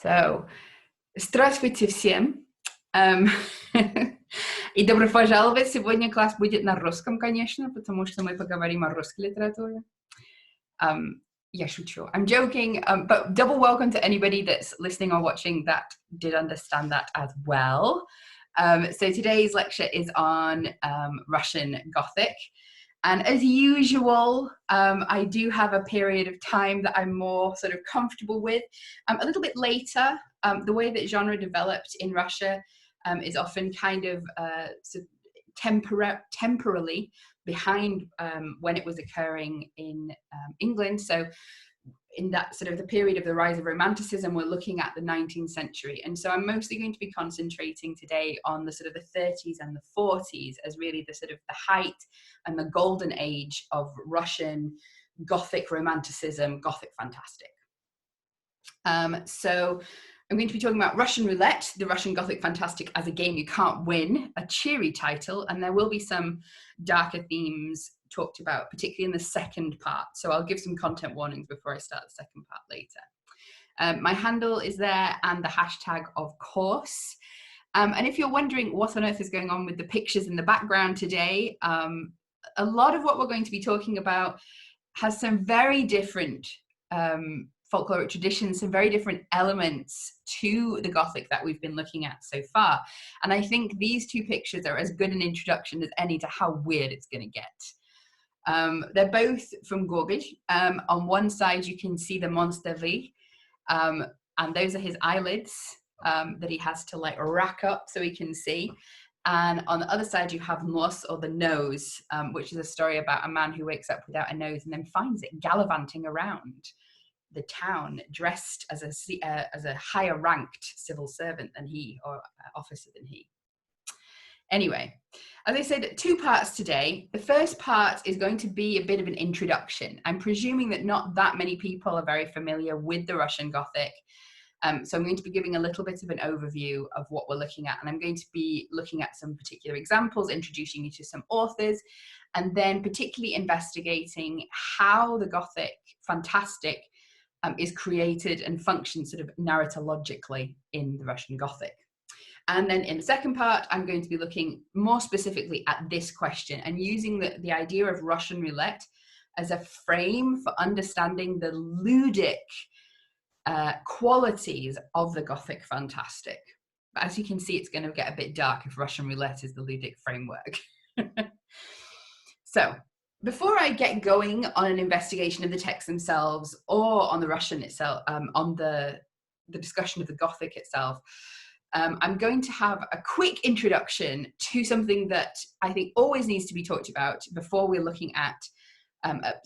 So, здравствуйте всем. И добро пожаловать. Сегодня класс будет на русском, конечно, потому что мы поговорим о русской литературе. Я шучу. I'm joking, but double welcome to anybody that's listening or watching that did understand that as well. So today's lecture is on Russian Gothic. And as usual, I do have a period of time that I'm more sort of comfortable with. A little bit later, the way that genre developed in Russia is often kind of, sort of temporally behind when it was occurring in England. So in that sort of the period of the rise of Romanticism, we're looking at the 19th century. And so I'm mostly going to be concentrating today on the sort of the 30s and the 40s as really the sort of the height and the golden age of Russian Gothic Romanticism, Gothic-Fantastic. So I'm going to be talking about Russian Roulette, the Russian Gothic-Fantastic as a game you can't win, a cheery title, and there will be some darker themes talked about, particularly in the second part. So I'll give some content warnings before I start the second part later. My handle is there and the hashtag, of course. And if you're wondering what on earth is going on with the pictures in the background today, a lot of what we're going to be talking about has some very different folkloric traditions, some very different elements to the Gothic that we've been looking at so far. And I think these two pictures are as good an introduction as any to how weird it's going to get. They're both from Gogol. On one side, you can see the monster V, and those are his eyelids that he has to like rack up so he can see. And on the other side, you have Nos, or the nose, which is a story about a man who wakes up without a nose and then finds it gallivanting around the town, dressed as a higher ranked civil servant than he, or officer than he. Anyway, as I said, two parts today. The first part is going to be a bit of an introduction. I'm presuming that not that many people are very familiar with the Russian Gothic. So I'm going to be giving a little bit of an overview of what we're looking at. And I'm going to be looking at some particular examples, introducing you to some authors, and then particularly investigating how the Gothic Fantastic is created and functions sort of narratologically in the Russian Gothic. And then in the second part, I'm going to be looking more specifically at this question and using the idea of Russian roulette as a frame for understanding the ludic qualities of the Gothic Fantastic. But as you can see, it's going to get a bit dark if Russian roulette is the ludic framework. So before I get going on an investigation of the texts themselves or on the Russian itself, on the discussion of the Gothic itself, I'm going to have a quick introduction to something that I think always needs to be talked about before we're looking at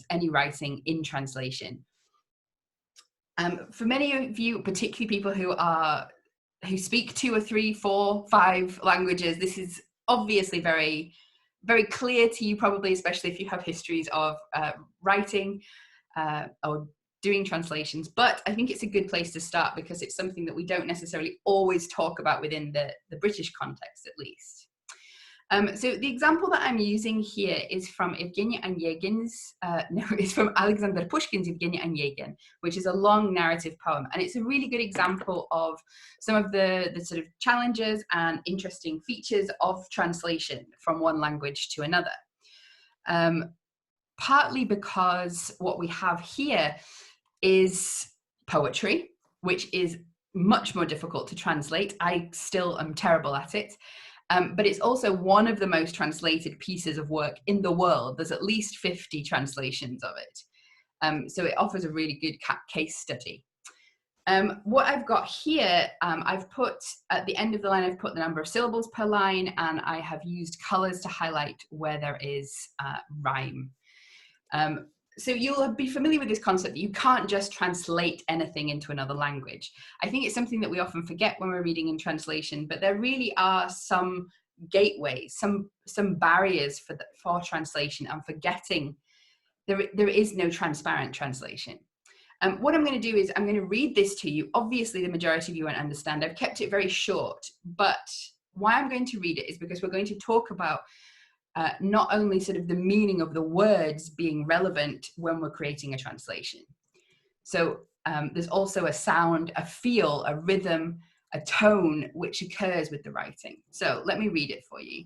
any writing in translation. For many of you, particularly people who speak 2 or 3, 4, 5 languages, this is obviously very, very clear to you, probably, especially if you have histories of writing or doing translations. But I think it's a good place to start because it's something that we don't necessarily always talk about within the British context, at least. So the example that I'm using here is from Evgeny Onegin's, it's from Alexander Pushkin's Evgeny Onegin, which is a long narrative poem. And it's a really good example of some of the sort of challenges and interesting features of translation from one language to another. Partly because what we have here is poetry, which is much more difficult to translate. I still am terrible at it. But it's also one of the most translated pieces of work in the world. There's at least 50 translations of it. So it offers a really good case study. What I've got here, I've put at the end of the line, I've put the number of syllables per line, and I have used colors to highlight where there is rhyme. So you'll be familiar with this concept that you can't just translate anything into another language. I think it's something that we often forget when we're reading in translation, but there really are some gateways, some barriers for translation and for getting, there is no transparent translation. What I'm going to do is I'm going to read this to you. Obviously, the majority of you won't understand. I've kept it very short, but why I'm going to read it is because we're going to talk about not only sort of the meaning of the words being relevant when we're creating a translation. So There's also a sound, a feel, a rhythm, a tone which occurs with the writing. So let me read it for you.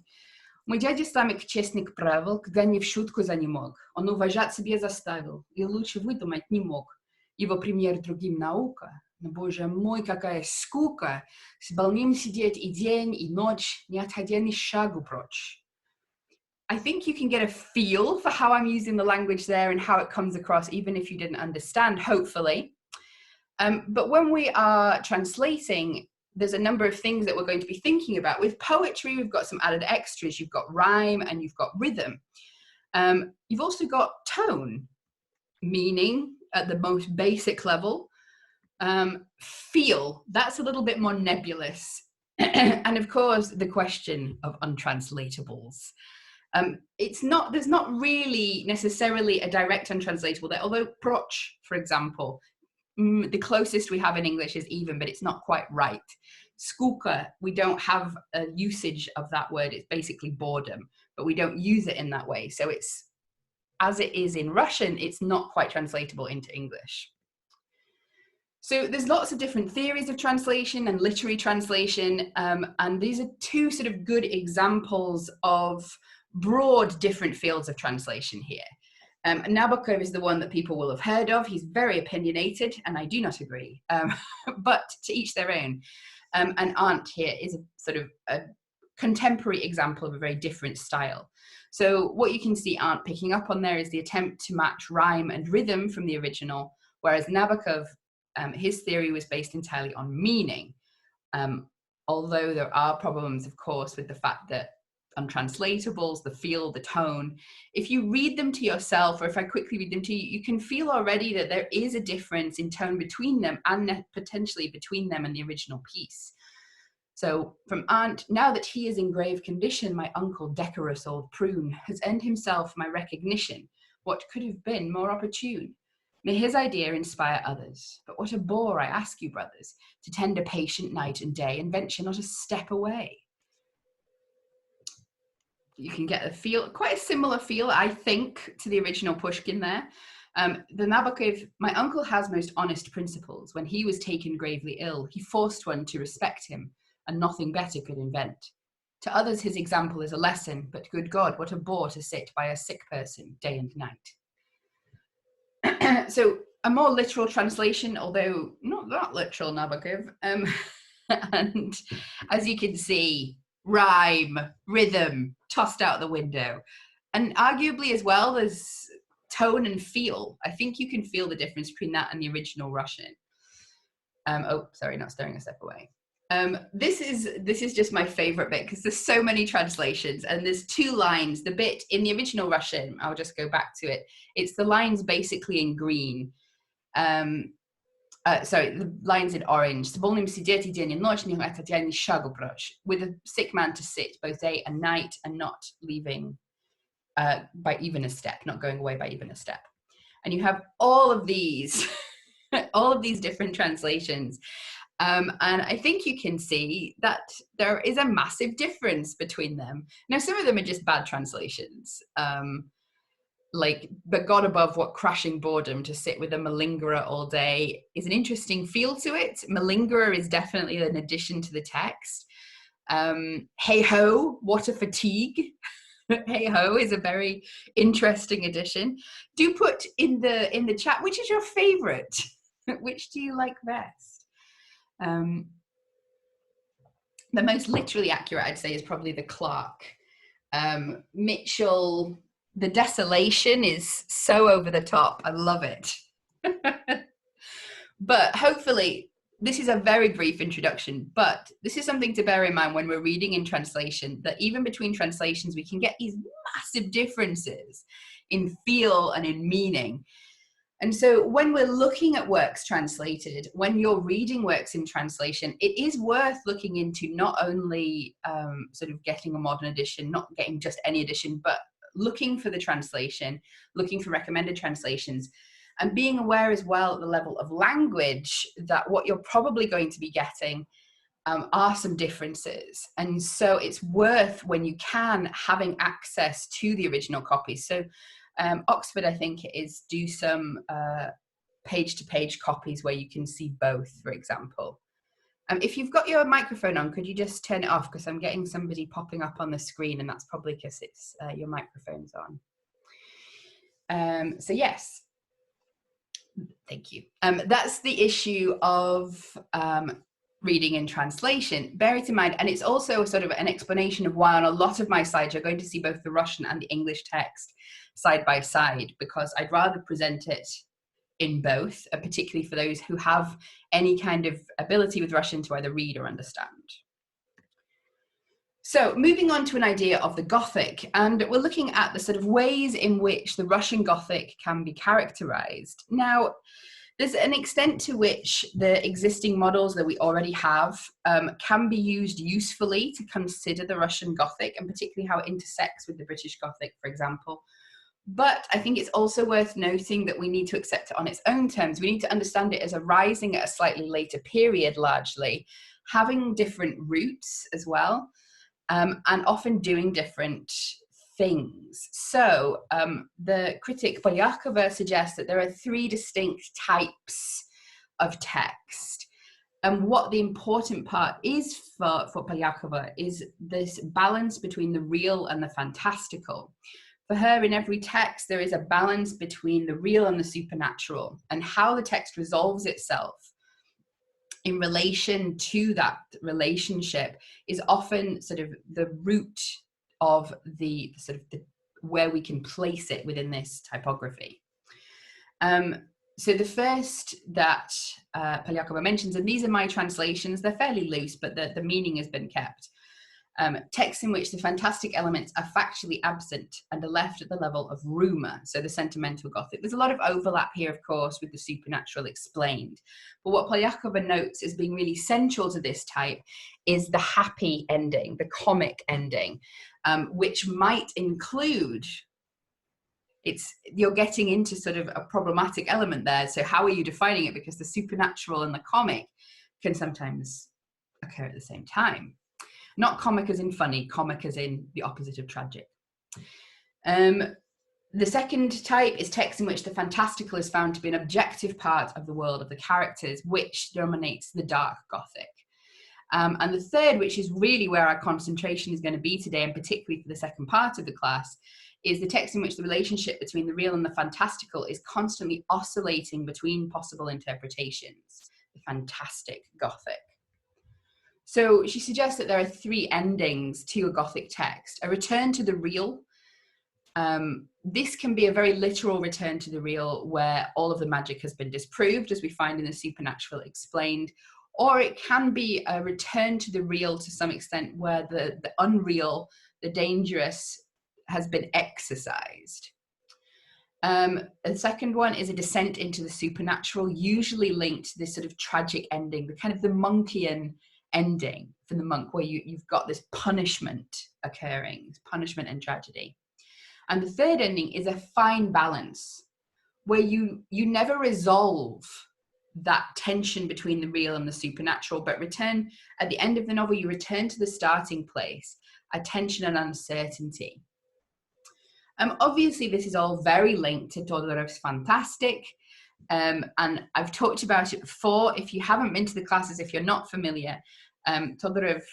Мой дядя Стамик честник правил, когда ни в шутку за не мог. Он уважать себе заставил, и лучше выдумать не мог. Его пример другим наука. Но, боже мой, какая скука! С больным сидеть и день, и ночь, не отходя ни шагу прочь. I think you can get a feel for how I'm using the language there and how it comes across, even if you didn't understand, hopefully. But when we are translating, there's a number of things that we're going to be thinking about. With poetry, we've got some added extras. You've got rhyme and you've got rhythm. You've also got tone, meaning at the most basic level. Feel, that's a little bit more nebulous. And of course, the question of untranslatables. There's not really necessarily a direct untranslatable there, although proch, for example, the closest we have in English is even, but it's not quite right. Skuka, we don't have a usage of that word. It's basically boredom, but we don't use it in that way. So it's, as it is in Russian, it's not quite translatable into English. So there's lots of different theories of translation and literary translation, and these are two sort of good examples of broad different fields of translation here. Nabokov is the one that people will have heard of. He's very opinionated, and I do not agree, but to each their own. And Arndt here is a sort of a contemporary example of a very different style. So what you can see Arndt picking up on there is the attempt to match rhyme and rhythm from the original, whereas Nabokov, his theory was based entirely on meaning. Although there are problems, of course, with the fact that untranslatables, the feel, the tone, if you read them to yourself, or if I quickly read them to you, you can feel already that there is a difference in tone between them and potentially between them and the original piece. So from Arndt, now that he is in grave condition, my uncle, decorous old prune, has earned himself my recognition. What could have been more opportune? May his idea inspire others. But what a bore, I ask you, brothers, to tend a patient night and day and venture not a step away. You can get a feel, quite a similar feel, I think, to the original Pushkin there. The Nabokov, my uncle has most honest principles. When he was taken gravely ill, he forced one to respect him, and nothing better could invent. To others his example is a lesson, but good God, what a bore to sit by a sick person day and night. So a more literal translation, although not that literal, Nabokov. And as you can see, rhyme, rhythm, tossed out the window. And arguably as well, there's tone and feel. I think you can feel the difference between that and the original Russian. Oh, sorry, not staring a step away. This is just my favorite bit because there's so many translations and there's two lines. The bit in the original Russian, I'll just go back to it. It's the lines basically in green. Sorry, the lines in orange. With a sick man to sit both day and night and not leaving by even a step, not going away by even a step. And you have all of these, all of these different translations. And I think you can see that there is a massive difference between them. Now, some of them are just bad translations. Like, but God above, what crashing boredom to sit with a malingerer all day is an interesting feel to it. Malingerer is definitely an addition to the text. Hey ho, what a fatigue. Hey ho is a very interesting addition. Do put in the chat, which is your favorite? Which do you like best? The most literally accurate, I'd say, is probably the Clark. Mitchell, the desolation is so over the top. I love it. But hopefully, this is a very brief introduction, but this is something to bear in mind when we're reading in translation, that even between translations, we can get these massive differences in feel and in meaning. And so when we're looking at works translated, when you're reading works in translation, it is worth looking into not only sort of getting a modern edition, not getting just any edition, but looking for the translation, looking for recommended translations, and being aware as well at the level of language that what you're probably going to be getting are some differences. And so it's worth, when you can, having access to the original copies. So Oxford, I think it is, do some page-to-page copies where you can see both, for example. If you've got your microphone on, could you just turn it off? Because I'm getting somebody popping up on the screen, and that's probably because it's your microphone's on. So yes, thank you. That's the issue of reading and translation. Bear it in mind, and it's also sort of an explanation of why on a lot of my slides you're going to see both the Russian and the English text side by side, because I'd rather present it in both, particularly for those who have any kind of ability with Russian to either read or understand. So moving on to an idea of the Gothic, and we're looking at the sort of ways in which the Russian Gothic can be characterized. Now, there's an extent to which the existing models that we already have can be used usefully to consider the Russian Gothic, and particularly how it intersects with the British Gothic, for example. But I think it's also worth noting that we need to accept it on its own terms. We need to understand it as arising at a slightly later period, largely, having different roots as well, and often doing different things. So the critic Polyakova suggests that there are three distinct types of text. And what the important part is for Polyakova is this balance between the real and the fantastical. For her, in every text, there is a balance between the real and the supernatural, and how the text resolves itself in relation to that relationship is often sort of the root of the sort of where we can place it within this typography. So the first that Polyakova mentions, and these are my translations, they're fairly loose, but the meaning has been kept. Texts in which the fantastic elements are factually absent and are left at the level of rumour, so the sentimental Gothic. There's a lot of overlap here, of course, with the supernatural explained. But what Polyakova notes as being really central to this type is the happy ending, the comic ending, which might include, you're getting into sort of a problematic element there. So how are you defining it? Because the supernatural and the comic can sometimes occur at the same time. Not comic as in funny, comic as in the opposite of tragic. The second type is text in which the fantastical is found to be an objective part of the world of the characters, which dominates the dark Gothic. And the third, which is really where our concentration is going to be today, and particularly for the second part of the class, is the text in which the relationship between the real and the fantastical is constantly oscillating between possible interpretations, the fantastic Gothic. So she suggests that there are three endings to a Gothic text: a return to the real. This can be a very literal return to the real where all of the magic has been disproved, as we find in the supernatural explained, or it can be a return to the real to some extent where the unreal, the dangerous, has been exorcised. The second one is a descent into the supernatural, usually linked to this sort of tragic ending, the kind of the monkian ending for the monk, where you've got this punishment occurring, punishment and tragedy. And the third ending is a fine balance, where you never resolve that tension between the real and the supernatural, but return, at the end of the novel, you return to the starting place, a tension and uncertainty. Obviously, this is all very linked to Todorov's Fantastic, and I've talked about it before. If you haven't been to the classes, if you're not familiar, Todorov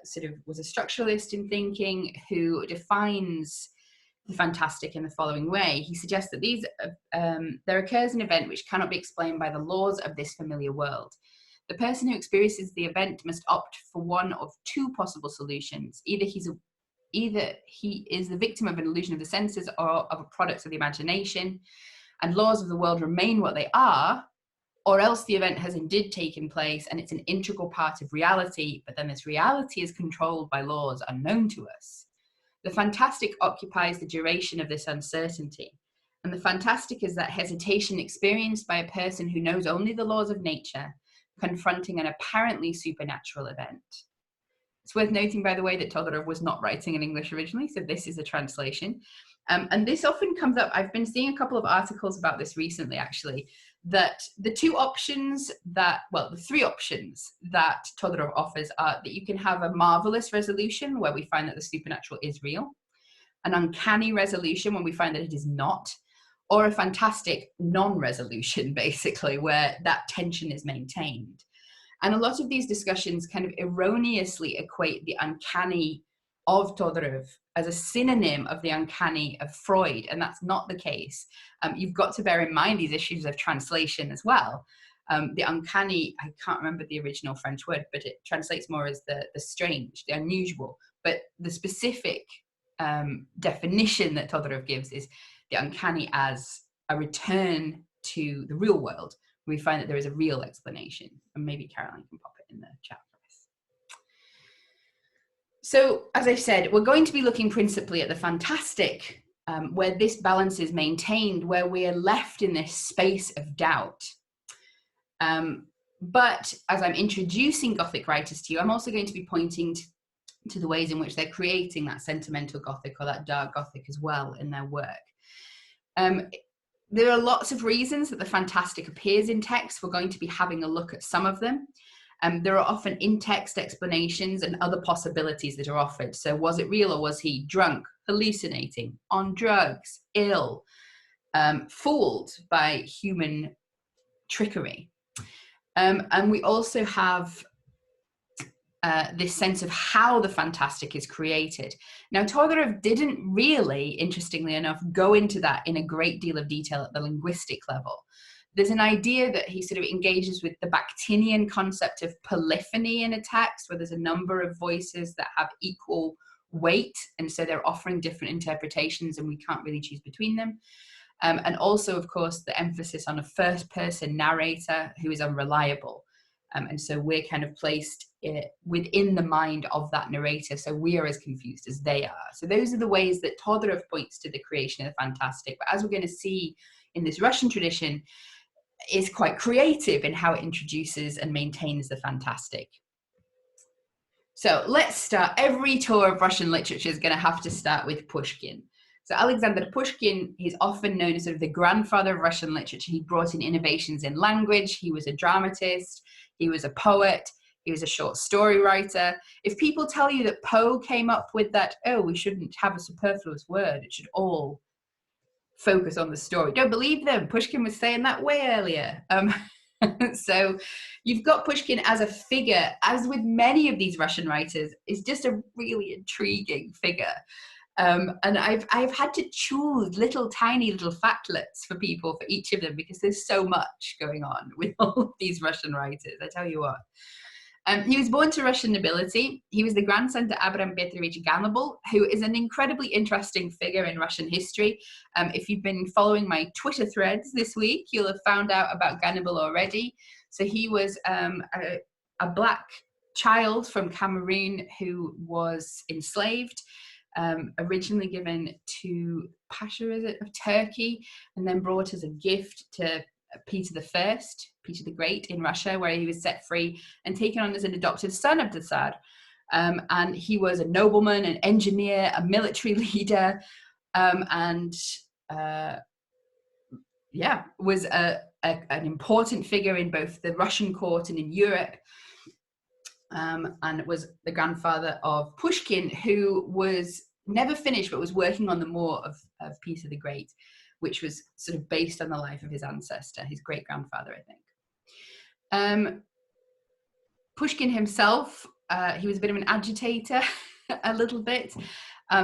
sort of was a structuralist in thinking who defines the fantastic in the following way. He suggests that there occurs an event which cannot be explained by the laws of this familiar world. The person who experiences the event must opt for one of two possible solutions. Either he is the victim of an illusion of the senses or of a product of the imagination, and laws of the world remain what they are, or else the event has indeed taken place and it's an integral part of reality, but then this reality is controlled by laws unknown to us. The fantastic occupies the duration of this uncertainty, and the fantastic is that hesitation experienced by a person who knows only the laws of nature, confronting an apparently supernatural event. It's worth noting, by the way, that Todorov was not writing in English originally, so this is a translation. And this often comes up. I've been seeing a couple of articles about this recently, actually, that the three options that Todorov offers are that you can have a marvelous resolution where we find that the supernatural is real, an uncanny resolution when we find that it is not, or a fantastic non-resolution, basically, where that tension is maintained. And a lot of these discussions kind of erroneously equate the uncanny of Todorov as a synonym of the uncanny of Freud, and that's not the case. You've got to bear in mind these issues of translation as well. The uncanny, I can't remember the original French word, but it translates more as the strange, the unusual. But the specific definition that Todorov gives is the uncanny as a return to the real world. We find that there is a real explanation, and maybe Caroline can pop it in the chat for us. So, as I said, we're going to be looking principally at the fantastic, where this balance is maintained, where we are left in this space of doubt. But as I'm introducing Gothic writers to you, I'm also going to be pointing to the ways in which they're creating that sentimental Gothic or that dark Gothic as well in their work. There are lots of reasons that the fantastic appears in text. We're going to be having a look at some of them. There are often in-text explanations and other possibilities that are offered. So was it real, or was he drunk, hallucinating, on drugs, ill, fooled by human trickery? And we also have this sense of how the fantastic is created. Now, Todorov didn't really, interestingly enough, go into that in a great deal of detail at the linguistic level. There's an idea that he sort of engages with the Bakhtinian concept of polyphony in a text, where there's a number of voices that have equal weight, and so they're offering different interpretations, and we can't really choose between them. And also, of course, the emphasis on a first-person narrator who is unreliable. And so we're kind of placed within the mind of that narrator, so we are as confused as they are. So those are the ways that Todorov points to the creation of the fantastic. But as we're going to see in this Russian tradition, is quite creative in how it introduces and maintains the fantastic. So let's start. Every tour of Russian literature is going to have to start with Pushkin. So Alexander Pushkin is often known as sort of the grandfather of Russian literature. He brought in innovations in language. He was a dramatist. He was a poet. He was a short story writer. If people tell you that Poe came up with that, oh, we shouldn't have a superfluous word, it should all focus on the story, don't believe them. Pushkin was saying that way earlier. So you've got Pushkin as a figure, as with many of these Russian writers, is just a really intriguing figure. And I've had to choose tiny little factlets for people for each of them, because there's so much going on with all of these Russian writers, I tell you what. He was born to Russian nobility. He was the grandson to Abram Petrovich Ganabal, who is an incredibly interesting figure in Russian history. If you've been following my Twitter threads this week, you'll have found out about Ganabal already. So he was a black child from Cameroon who was enslaved, originally given to Pasha, of Turkey, and then brought as a gift to Peter the Great in Russia, where he was set free and taken on as an adopted son of the Tsar. And he was a nobleman, an engineer, a military leader, and was an important figure in both the Russian court and in Europe. And was the grandfather of Pushkin, who was never finished but was working on the more of Peter the Great, which was sort of based on the life of his ancestor, his great-grandfather, I think. Pushkin himself, he was a bit of an agitator, a little bit.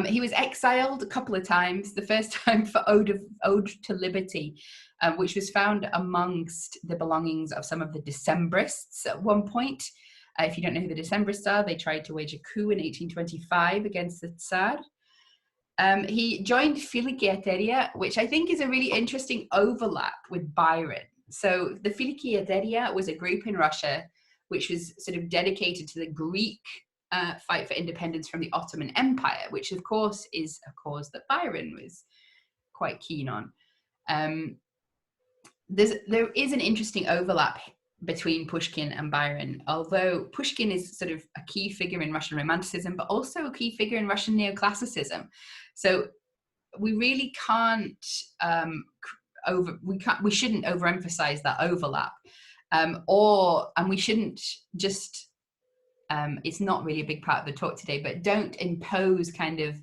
He was exiled a couple of times, the first time for Ode to Liberty, which was found amongst the belongings of some of the Decembrists at one point. If you don't know who the Decembrists are, they tried to wage a coup in 1825 against the Tsar. He joined Filikieteria, which I think is a really interesting overlap with Byron. So the Filikieteria was a group in Russia which was sort of dedicated to the Greek fight for independence from the Ottoman Empire, which of course is a cause that Byron was quite keen on. There is an interesting overlap between Pushkin and Byron, although Pushkin is sort of a key figure in Russian Romanticism, but also a key figure in Russian neoclassicism. So we really can't we shouldn't overemphasize that overlap, and we shouldn't just it's not really a big part of the talk today, but don't impose kind of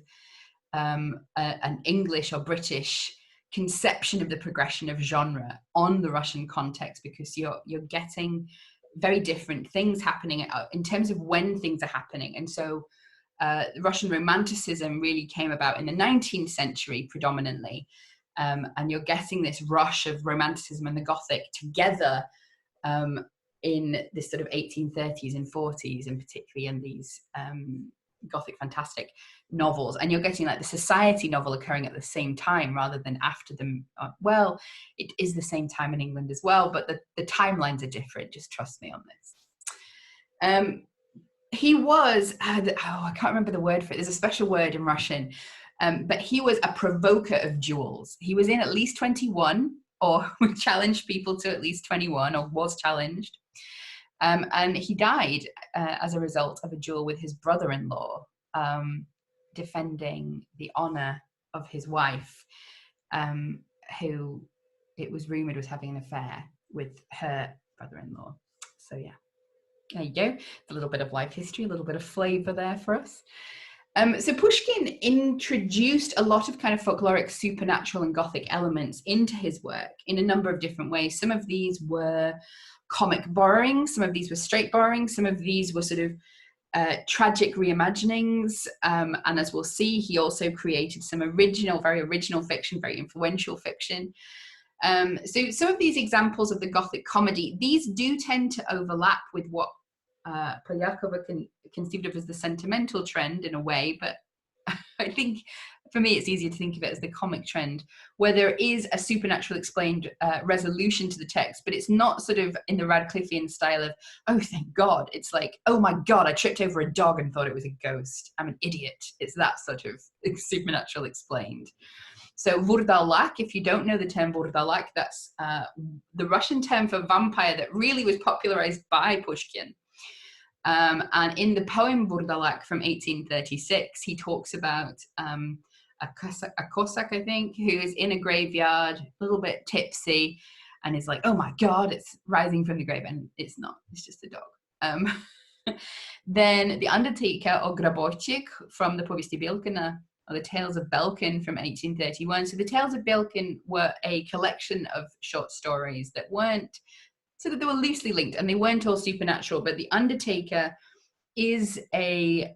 an English or British conception of the progression of genre on the Russian context, because you're getting very different things happening in terms of when things are happening. And so Russian Romanticism really came about in the 19th century predominantly, and you're getting this rush of Romanticism and the Gothic together in this sort of 1830s and 40s, and particularly in these Gothic-Fantastic novels. And you're getting like the society novel occurring at the same time rather than after them. Well, it is the same time in England as well, but the timelines are different. Just trust me on this. He was, I can't remember the word for it. There's a special word in Russian, but he was a provoker of duels. He was in at least 21, or challenged people to at least 21, or was challenged. And he died as a result of a duel with his brother-in-law, defending the honor of his wife, who it was rumored was having an affair with her brother-in-law. So yeah. There you go. A little bit of life history, a little bit of flavor there for us. So Pushkin introduced a lot of kind of folkloric, supernatural and Gothic elements into his work in a number of different ways. Some of these were comic borrowing, some of these were straight borrowing, some of these were sort of tragic reimaginings. And as we'll see, he also created some very original fiction, very influential fiction. So some of these examples of the Gothic comedy, these do tend to overlap with what Polyakova conceived of as the sentimental trend in a way, but I think for me it's easier to think of it as the comic trend, where there is a supernatural explained resolution to the text, but it's not sort of in the Radcliffean style of, oh, thank God. It's like, oh my God, I tripped over a dog and thought it was a ghost. I'm an idiot. It's that sort of supernatural explained. So vurdalak, if you don't know the term vurdalak, that's the Russian term for vampire that really was popularized by Pushkin. And in the poem Vurdalak from 1836, he talks about a Cossack, I think, who is in a graveyard, a little bit tipsy, and is like, oh my God, it's rising from the grave. And it's not, it's just a dog. Then the Undertaker, or Grabochik, from the Povesti Belkina, or the Tales of Belkin from 1831. So the Tales of Belkin were a collection of short stories that weren't, so that they were loosely linked, and they weren't all supernatural, but the Undertaker is a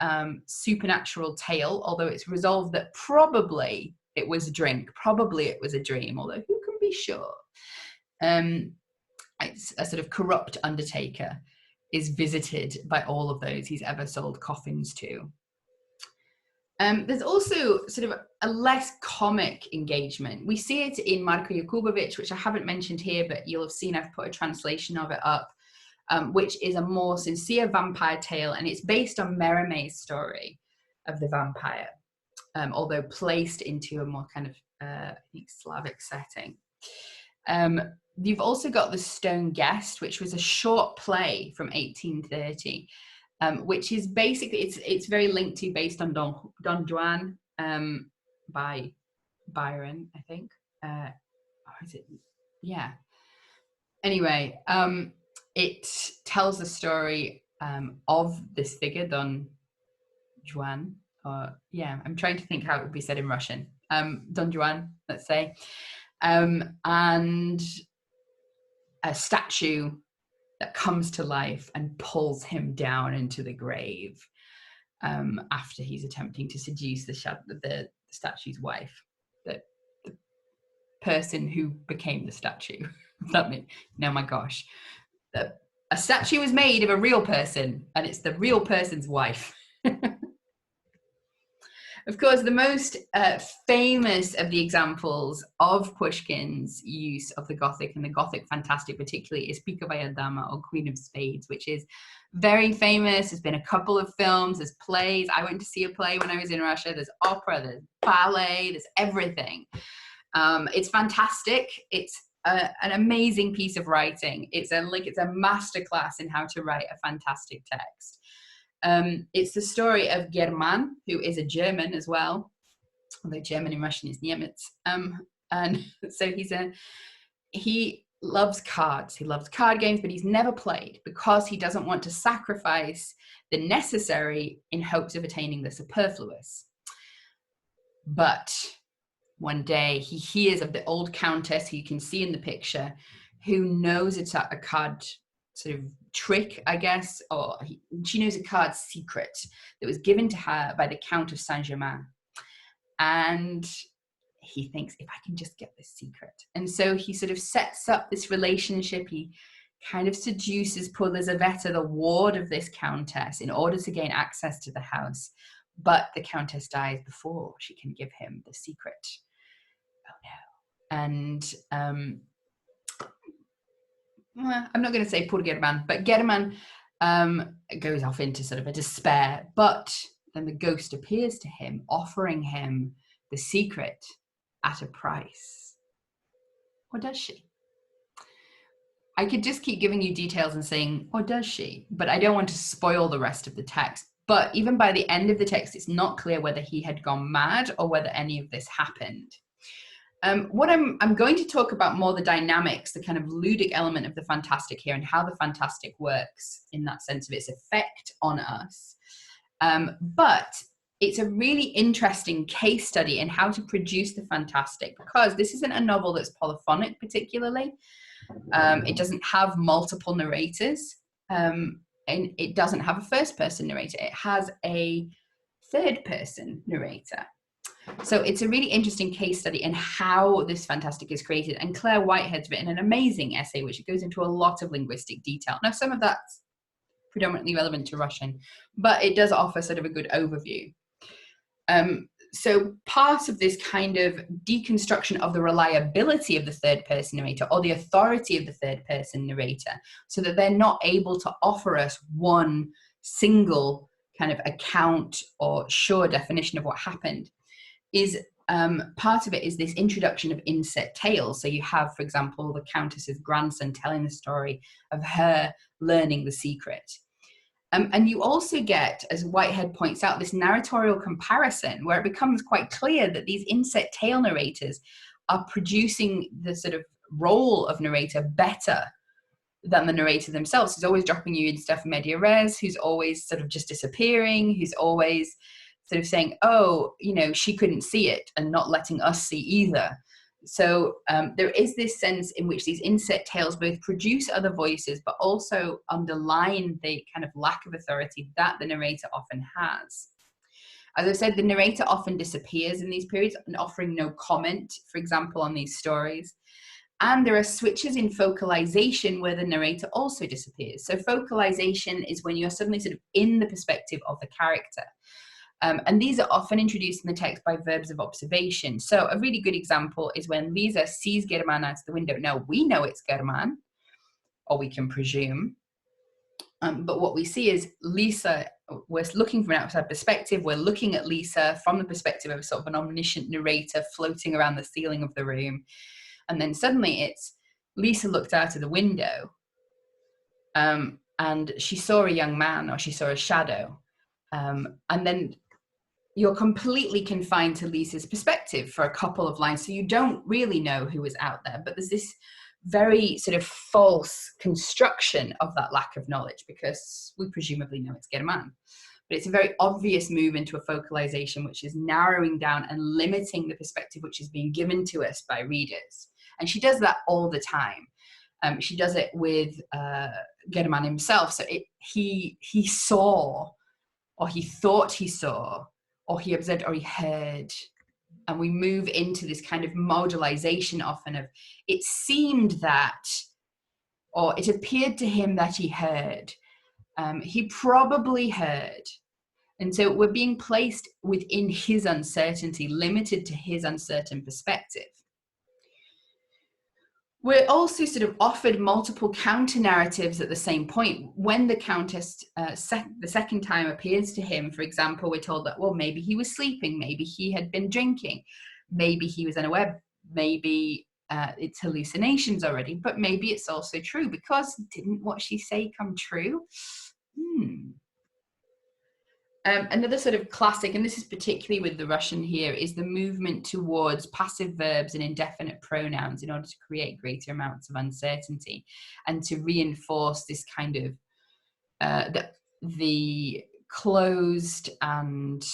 supernatural tale, although it's resolved that probably it was a drink, probably it was a dream, although who can be sure? It's a sort of corrupt Undertaker is visited by all of those he's ever sold coffins to. There's also sort of a less comic engagement. We see it in Marko Jakubowicz, which I haven't mentioned here, but you'll have seen I've put a translation of it up, which is a more sincere vampire tale, and it's based on Mereme's story of the vampire, although placed into a more kind of, I think, Slavic setting. You've also got The Stone Guest, which was a short play from 1830, which is basically, it's very linked to, based on Don Juan by Byron, I think. Or is it? Yeah. Anyway, it tells the story of this figure, Don Juan. Yeah, I'm trying to think how it would be said in Russian. Don Juan, let's say. And a statue that comes to life and pulls him down into the grave after he's attempting to seduce the statue's wife, the person who became the statue. That means, no, my gosh, a statue is made of a real person, and it's the real person's wife. Of course, the most famous of the examples of Pushkin's use of the Gothic and the Gothic-Fantastic particularly is Pikovaya Dama, or Queen of Spades, which is very famous. There's been a couple of films, there's plays. I went to see a play when I was in Russia. There's opera, there's ballet, there's everything. It's fantastic. It's an amazing piece of writing. It's a masterclass in how to write a fantastic text. It's the story of German, who is a German as well, although German in Russian is Niemiec. And so he loves cards. He loves card games, but he's never played because he doesn't want to sacrifice the necessary in hopes of attaining the superfluous. But one day he hears of the old countess who you can see in the picture, who knows it's a card sort of trick, I guess, or she knows a card secret that was given to her by the Count of Saint-Germain. And he thinks, if I can just get this secret. And so he sort of sets up this relationship. He kind of seduces poor Lizaveta, the ward of this countess, in order to gain access to the house. But the countess dies before she can give him the secret. Oh no. And well, I'm not going to say poor German, but German goes off into sort of a despair. But then the ghost appears to him, offering him the secret at a price. Or does she? I could just keep giving you details and saying, or does she? But I don't want to spoil the rest of the text. But even by the end of the text, it's not clear whether he had gone mad or whether any of this happened. What I'm going to talk about more the dynamics, the kind of ludic element of the fantastic here, and how the fantastic works in that sense of its effect on us. But it's a really interesting case study in how to produce the fantastic, because this isn't a novel that's polyphonic particularly. It doesn't have multiple narrators, and it doesn't have a first-person narrator. It has a third-person narrator. So it's a really interesting case study in how this fantastic is created. And Claire Whitehead's written an amazing essay, which goes into a lot of linguistic detail. Now, some of that's predominantly relevant to Russian, but it does offer sort of a good overview. So part of this kind of deconstruction of the reliability of the third person narrator, or the authority of the third person narrator, so that they're not able to offer us one single kind of account or sure definition of what happened, is part of it is this introduction of inset tales. So you have, for example, the Countess's grandson telling the story of her learning the secret. And you also get, as Whitehead points out, this narratorial comparison where it becomes quite clear that these inset tale narrators are producing the sort of role of narrator better than the narrator themselves, who's always dropping you in stuff media res, who's always sort of just disappearing, who's always sort of saying, oh, you know, she couldn't see it, and not letting us see either. So there is this sense in which these inset tales both produce other voices, but also underline the kind of lack of authority that the narrator often has. As I said, the narrator often disappears in these periods, and offering no comment, for example, on these stories. And there are switches in focalization where the narrator also disappears. So focalization is when you're suddenly sort of in the perspective of the character. And these are often introduced in the text by verbs of observation. So a really good example is when Lisa sees German out the window. Now, we know it's German, or we can presume. But what we see is Lisa, we're looking from an outside perspective. We're looking at Lisa from the perspective of sort of an omniscient narrator floating around the ceiling of the room. And then suddenly it's Lisa looked out of the window and she saw a young man, or she saw a shadow. And then you're completely confined to Lisa's perspective for a couple of lines. So you don't really know who is out there, but there's this very sort of false construction of that lack of knowledge, because we presumably know it's German. But it's a very obvious move into a focalization, which is narrowing down and limiting the perspective which is being given to us by readers. And she does that all the time. She does it with German himself. So he saw, or he thought he saw, or he observed, or he heard. And we move into this kind of modalization often of, it seemed that, or it appeared to him that he heard. He probably heard. And so we're being placed within his uncertainty, limited to his uncertain perspective. We're also sort of offered multiple counter narratives at the same point. When the Countess the second time appears to him, for example, we're told that, well, maybe he was sleeping, maybe he had been drinking, maybe he was unaware, maybe it's hallucinations already, but maybe it's also true, because didn't what she say come true? Another sort of classic, and this is particularly with the Russian here, is the movement towards passive verbs and indefinite pronouns in order to create greater amounts of uncertainty and to reinforce this kind of the closed and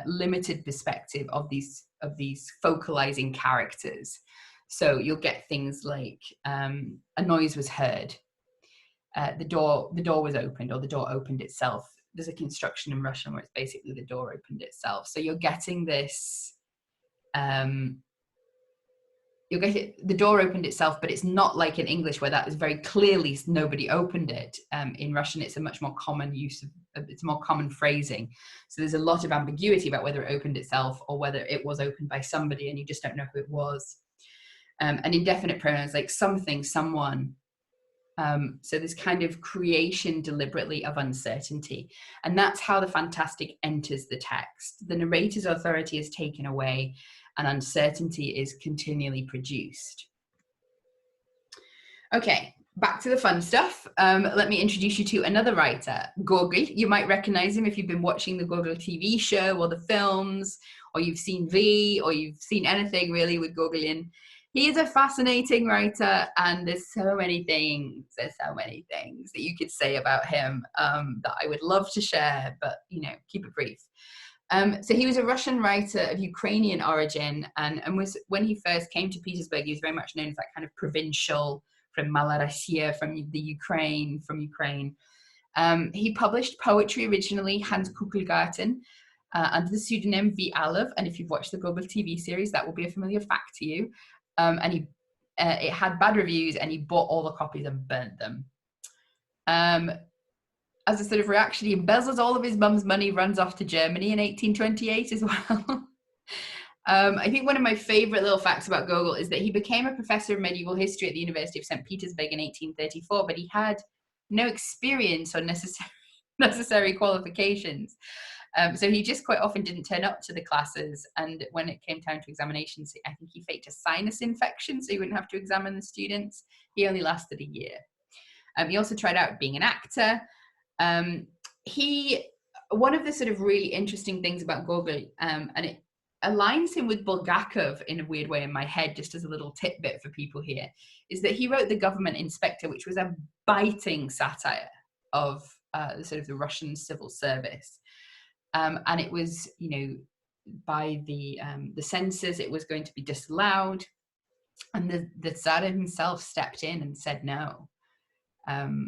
limited perspective of these these focalizing characters. So you'll get things like a noise was heard, the door was opened, or the door opened itself. There's a construction in Russian where it's basically the door opened itself. So you're getting this, you'll get it, the door opened itself, but it's not like in English where that is very clearly nobody opened it. In Russian, it's a much more common use of, it's more common phrasing. So there's a lot of ambiguity about whether it opened itself or whether it was opened by somebody and you just don't know who it was. And indefinite pronouns like something, someone. So this kind of creation deliberately of uncertainty. And that's how the fantastic enters the text. The narrator's authority is taken away and uncertainty is continually produced. Okay, back to the fun stuff. Let me introduce you to another writer, Gogol. You might recognize him if you've been watching the Gogol TV show or the films, or you've seen V, or you've seen anything really with Gogol in. He is a fascinating writer, and there's so many things that you could say about him that I would love to share, but, you know, keep it brief. So he was a Russian writer of Ukrainian origin, and was, when he first came to Petersburg, he was very much known as that kind of provincial from Malorossiya, from Ukraine. He published poetry originally, Hans Kugelgarten, under the pseudonym V. Alov, and if you've watched the Gogol TV series, that will be a familiar fact to you. And it had bad reviews, and he bought all the copies and burnt them. As a sort of reaction, he embezzles all of his mum's money, runs off to Germany in 1828 as well. I think one of my favorite little facts about Gogol is that he became a professor of medieval history at the University of St. Petersburg in 1834, but he had no experience or necessary qualifications. So he just quite often didn't turn up to the classes, and when it came time to examinations, I think he faked a sinus infection so he wouldn't have to examine the students. He only lasted a year. He also tried out being an actor. One of the sort of really interesting things about Gogol, and it aligns him with Bulgakov in a weird way in my head, just as a little tidbit for people here, is that he wrote The Government Inspector, which was a biting satire of the sort of the Russian civil service. And it was, you know, by the censors, it was going to be disallowed. And the Tsar himself stepped in and said no.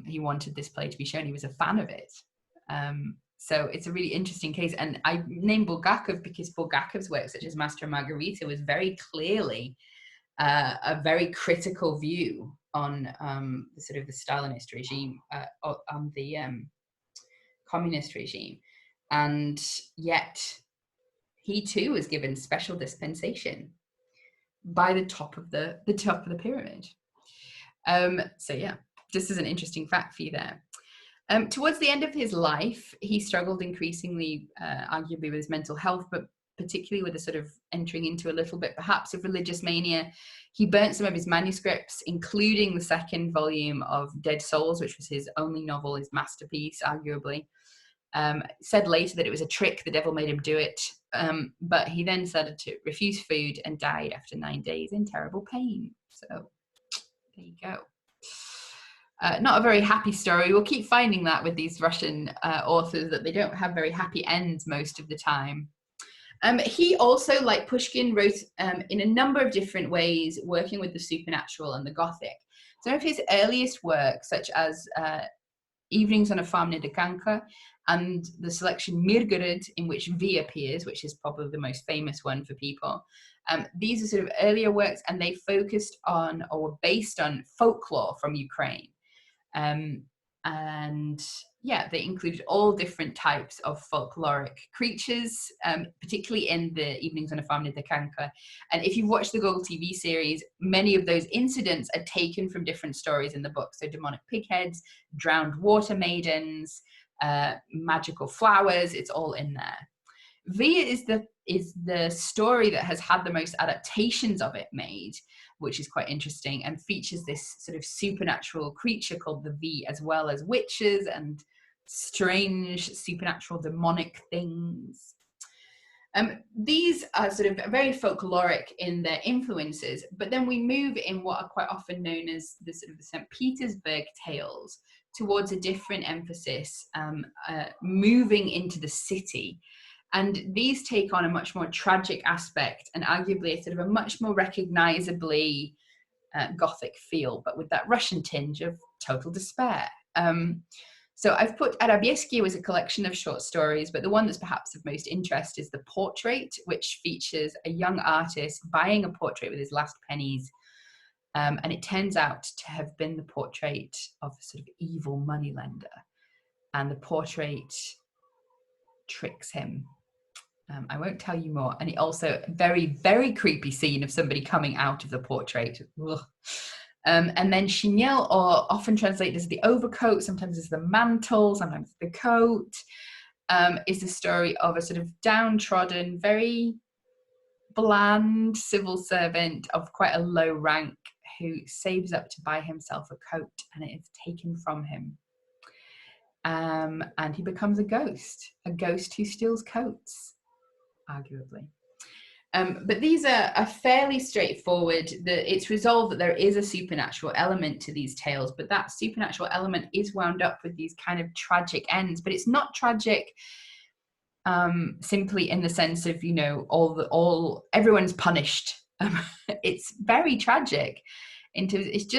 He wanted this play to be shown. He was a fan of it. So it's a really interesting case. And I named Bulgakov because Bulgakov's work, such as Master and Margarita, was very clearly a very critical view on the sort of the Stalinist regime, on the communist regime. And yet he too was given special dispensation by the top of the pyramid. So yeah, just as an interesting fact for you there. Towards the end of his life, he struggled increasingly, arguably with his mental health, but particularly with a sort of entering into a little bit perhaps of religious mania. He burnt some of his manuscripts, including the second volume of Dead Souls, which was his only novel, his masterpiece, arguably. Said later that it was a trick, the devil made him do it, but he then started to refuse food and died after 9 days in terrible pain. So there you go. Not a very happy story. We'll keep finding that with these Russian authors, that they don't have very happy ends most of the time. He also, like Pushkin, wrote in a number of different ways, working with the supernatural and the Gothic. Some of his earliest work, such as Evenings on a Farm near Dekanka, and the selection Mirgorod, in which V appears, which is probably the most famous one for people. These are sort of earlier works, and they focused on, or were based on, folklore from Ukraine. And yeah, they included all different types of folkloric creatures, particularly in the Evenings on a Farm near Dekanka. And if you've watched the Gogol TV series, many of those incidents are taken from different stories in the book. So demonic pigheads, drowned water maidens, magical flowers, it's all in there. V is the story that has had the most adaptations of it made, which is quite interesting, and features this sort of supernatural creature called the V, as well as witches and strange supernatural demonic things. These are sort of very folkloric in their influences, but then we move in what are quite often known as the sort of the St. Petersburg tales towards a different emphasis, moving into the city. And these take on a much more tragic aspect and arguably a sort of a much more recognizably Gothic feel, but with that Russian tinge of total despair. So I've put Odoevsky was a collection of short stories, but the one that's perhaps of most interest is The Portrait, which features a young artist buying a portrait with his last pennies. And it turns out to have been the portrait of a sort of evil moneylender. And the portrait tricks him. I won't tell you more. And it also very, very creepy scene of somebody coming out of the portrait. And then Chinel, or often translated as the overcoat, sometimes as the mantle, sometimes the coat, is the story of a sort of downtrodden, very bland civil servant of quite a low rank who saves up to buy himself a coat, and it is taken from him. And he becomes a ghost who steals coats, arguably. But these are fairly straightforward. It's resolved that there is a supernatural element to these tales, but that supernatural element is wound up with these kind of tragic ends. But it's not tragic simply in the sense of, you know, everyone's punished. It's very tragic. It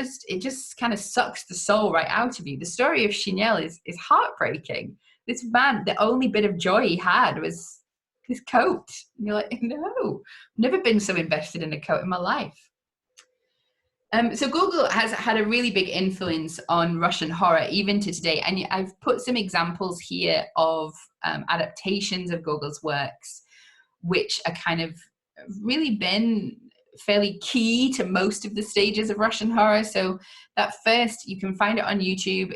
just kind of sucks the soul right out of you. The story of Chinel is heartbreaking. This man, the only bit of joy he had was his coat. And you're like, no, never been so invested in a coat in my life. So Gogol has had a really big influence on Russian horror, even to today. And I've put some examples here of adaptations of Gogol's works, which are kind of really been fairly key to most of the stages of Russian horror. So that first, you can find it on YouTube.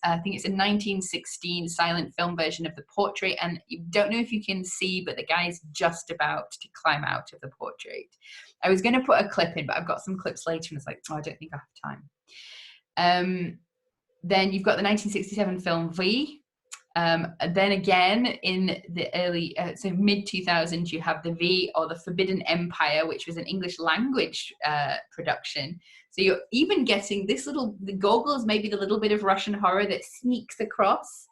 I think it's a 1916 silent film version of The Portrait. And you don't know if you can see, but the guy's just about to climb out of the portrait. I was going to put a clip in, but I've got some clips later and it's like, oh, I don't think I have time. Then you've got the 1967 film V. Then again, in the early, so mid-2000s, you have the V, or The Forbidden Empire, which was an English language production. So you're even getting the Gogol is maybe the little bit of Russian horror that sneaks across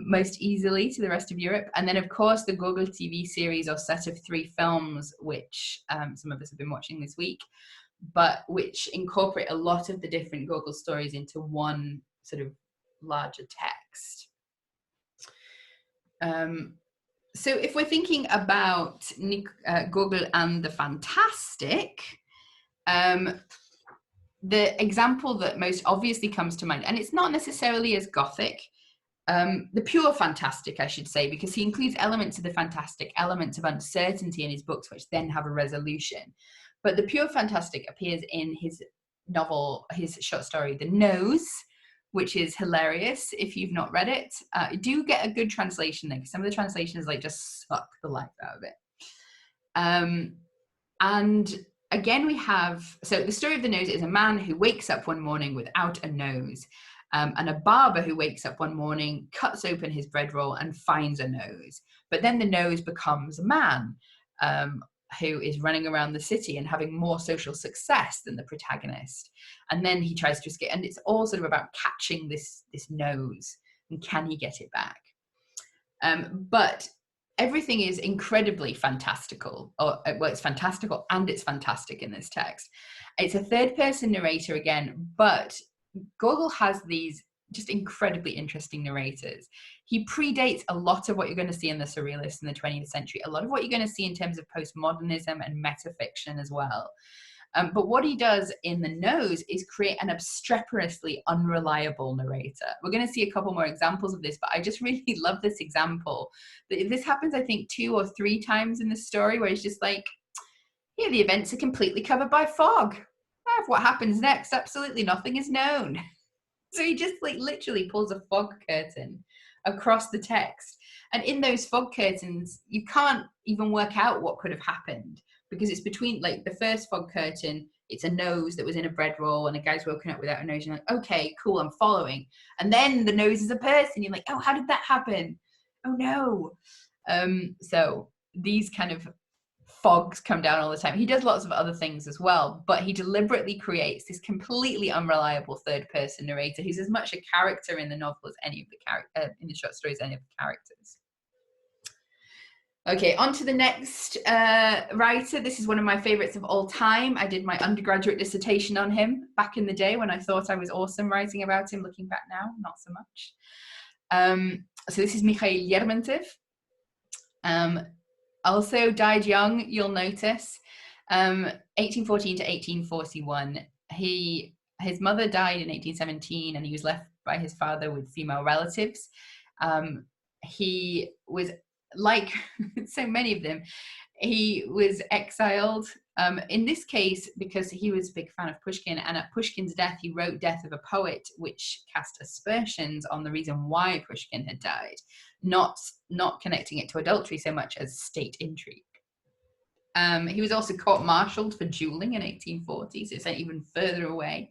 most easily to the rest of Europe. And then, of course, the Gogol TV series or set of 3 films, which some of us have been watching this week, but which incorporate a lot of the different Gogol stories into one sort of larger text. So if we're thinking about Gogol and the fantastic, the example that most obviously comes to mind, and it's not necessarily as Gothic, the pure fantastic, I should say, because he includes elements of the fantastic, elements of uncertainty in his books, which then have a resolution. But the pure fantastic appears in his novel, his short story, The Nose, which is hilarious if you've not read it. Do get a good translation there, because some of the translations like just suck the life out of it. And again, we have, so the story of The Nose is a man who wakes up one morning without a nose, and a barber who wakes up one morning, cuts open his bread roll and finds a nose. But then the nose becomes a man who is running around the city and having more social success than the protagonist. And then he tries to escape, and it's all sort of about catching this nose, and can he get it back? But everything is incredibly fantastical, well, it's fantastical and it's fantastic in this text. It's a third-person narrator again, but Gogol has these just incredibly interesting narrators. He predates a lot of what you're going to see in the surrealists in the 20th century, a lot of what you're going to see in terms of postmodernism and metafiction as well. But what he does in The Nose is create an obstreperously unreliable narrator. We're going to see a couple more examples of this, but I just really love this example. This happens, I think, 2 or 3 times in the story, where it's just like, yeah, the events are completely covered by fog. What happens next? Absolutely nothing is known. So he just like literally pulls a fog curtain across the text. And in those fog curtains, you can't even work out what could have happened, because it's between, like, the first fog curtain, it's a nose that was in a bread roll and a guy's woken up without a nose. You're like, okay, cool, I'm following. And then the nose is a person. You're like, oh, how did that happen? Oh no. So these kind of fogs come down all the time. He does lots of other things as well, but he deliberately creates this completely unreliable third-person narrator who's as much a character in the novel as any of the in the short stories, any of the characters. Okay, on to the next writer. This is one of my favorites of all time. I did my undergraduate dissertation on him back in the day when I thought I was awesome writing about him. Looking back now, not so much. So this is Mikhail Lermontov. Also died young, you'll notice. 1814 to 1841. His mother died in 1817 and he was left by his father with female relatives. He was, like so many of them, he was exiled. In this case, because he was a big fan of Pushkin, and at Pushkin's death, he wrote Death of a Poet, which cast aspersions on the reason why Pushkin had died, not connecting it to adultery so much as state intrigue. He was also court-martialed for dueling in 1840, so it's even further away,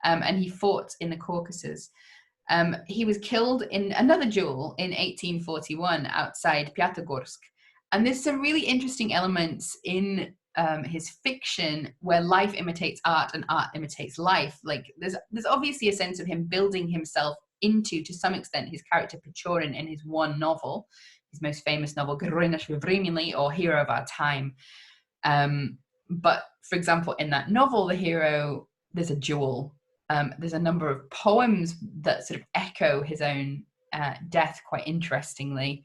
and he fought in the Caucasus. He was killed in another duel in 1841 outside Pyatigorsk. And there's some really interesting elements in his fiction where life imitates art and art imitates life. Like there's obviously a sense of him building himself into, to some extent, his character Pechorin in his one novel, his most famous novel, Герой нашего времени, or Hero of Our Time. But for example, in that novel, the hero, there's a duel. There's a number of poems that sort of echo his own death quite interestingly.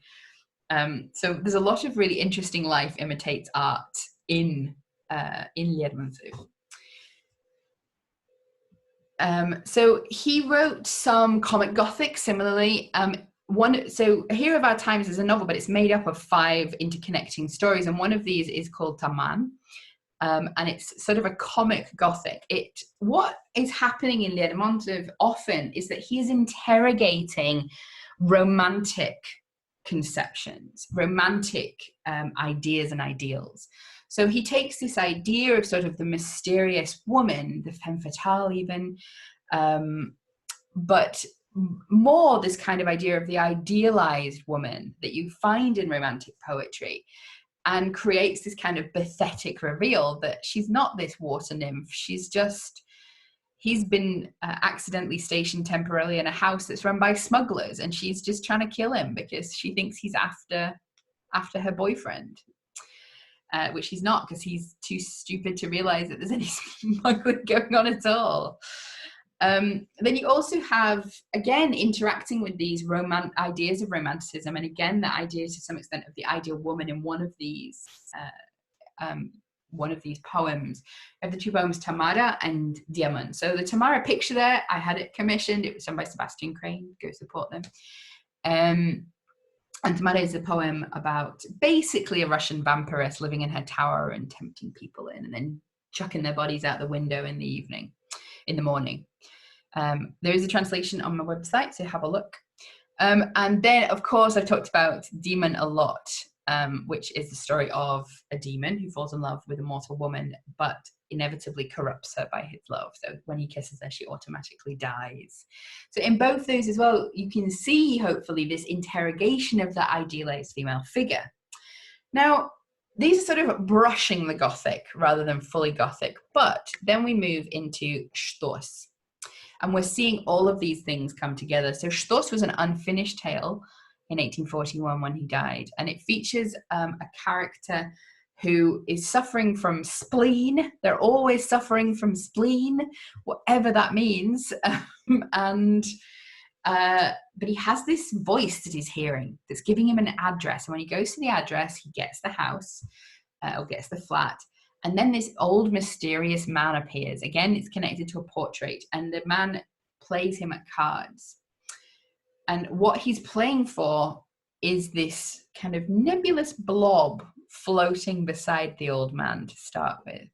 So there's a lot of really interesting life imitates art in Lermontov. So he wrote some comic Gothic similarly. So Hero of Our Times is a novel, but it's made up of 5 interconnecting stories, and one of these is called Taman. And it's sort of a comic Gothic. What is happening in Lermontov often is that he is interrogating romantic conceptions, romantic ideas and ideals. So he takes this idea of sort of the mysterious woman, the femme fatale even, but more this kind of idea of the idealized woman that you find in romantic poetry, and creates this kind of pathetic reveal that she's not this water nymph. He's been accidentally stationed temporarily in a house that's run by smugglers, and she's just trying to kill him because she thinks he's after her boyfriend, which he's not, because he's too stupid to realize that there's any smuggling going on at all. Then you also have, again, interacting with these ideas of romanticism, and again, the idea to some extent of the ideal woman in one of these poems. I have the 2 poems Tamara and Diamond. So the Tamara picture there, I had it commissioned. It was done by Sebastian Crane. Go support them. And Tamara is a poem about basically a Russian vampiress living in her tower and tempting people in, and then chucking their bodies out the window in the morning. There is a translation on my website, so have a look. And then, of course, I've talked about Demon a lot, which is the story of a demon who falls in love with a mortal woman, but inevitably corrupts her by his love. So when he kisses her, she automatically dies. So in both those as well, you can see, hopefully, this interrogation of the idealized female figure. Now, these are sort of brushing the Gothic rather than fully Gothic, but then we move into Stos. And we're seeing all of these things come together. So Stos was an unfinished tale in 1841 when he died. And it features a character who is suffering from spleen. They're always suffering from spleen, whatever that means. But he has this voice that he's hearing that's giving him an address. And when he goes to the address, he gets the house or gets the flat. And then this old mysterious man appears. Again, it's connected to a portrait, and the man plays him at cards. And what he's playing for is this kind of nebulous blob floating beside the old man to start with.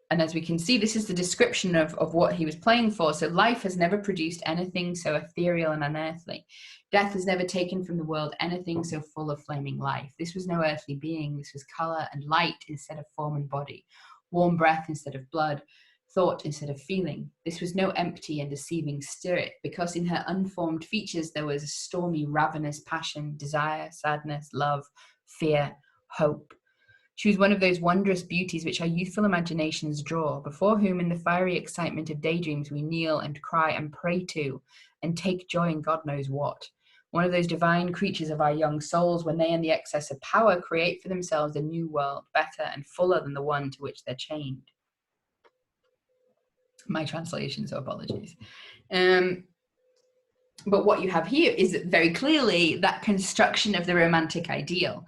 And as we can see, this is the description of what he was playing for. So life has never produced anything so ethereal and unearthly. Death has never taken from the world anything so full of flaming life. This was no earthly being. This was color and light instead of form and body, warm breath instead of blood, thought instead of feeling. This was no empty and deceiving spirit, because in her unformed features there was a stormy, ravenous passion, desire, sadness, love, fear, hope. She was one of those wondrous beauties which our youthful imaginations draw, before whom in the fiery excitement of daydreams we kneel and cry and pray to, and take joy in God knows what. one of those divine creatures of our young souls, when they in the excess of power create for themselves a new world, better and fuller than the one to which they're chained. My translation, so apologies. But what you have here is very clearly that construction of the romantic ideal,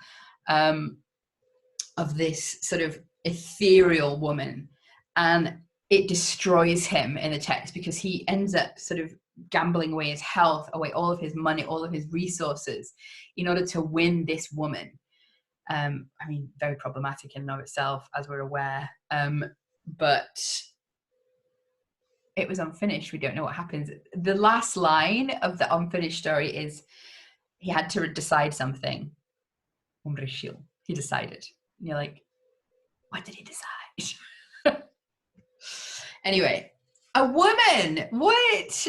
of this sort of ethereal woman, and it destroys him in the text because he ends up sort of gambling away his health, away all of his money, all of his resources in order to win this woman. I mean, very problematic in and of itself, as we're aware, but it was unfinished. We don't know what happens. The last line of the unfinished story is, he had to decide something. He decided. And you're like, what did he decide? Anyway, a woman. What?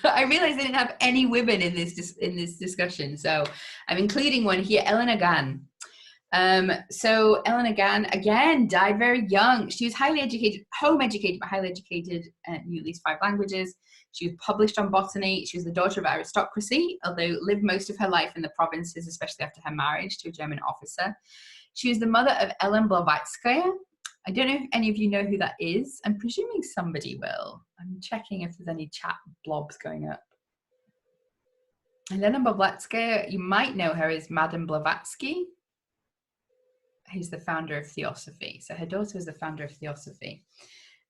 I realized I didn't have any women in this discussion, so I'm including one here. Elena Gan. So Elena Gan, again, died very young. She was highly educated, home educated, but highly educated, knew at least 5 languages. She was published on botany. She was the daughter of aristocracy, although lived most of her life in the provinces, especially after her marriage to a German officer. She was the mother of Elena Blavatsky. I don't know if any of you know who that is. I'm presuming somebody will. I'm checking if there's any chat blobs going up. Elena Blavatsky, you might know her as Madame Blavatsky, who's the founder of Theosophy. So her daughter was the founder of Theosophy.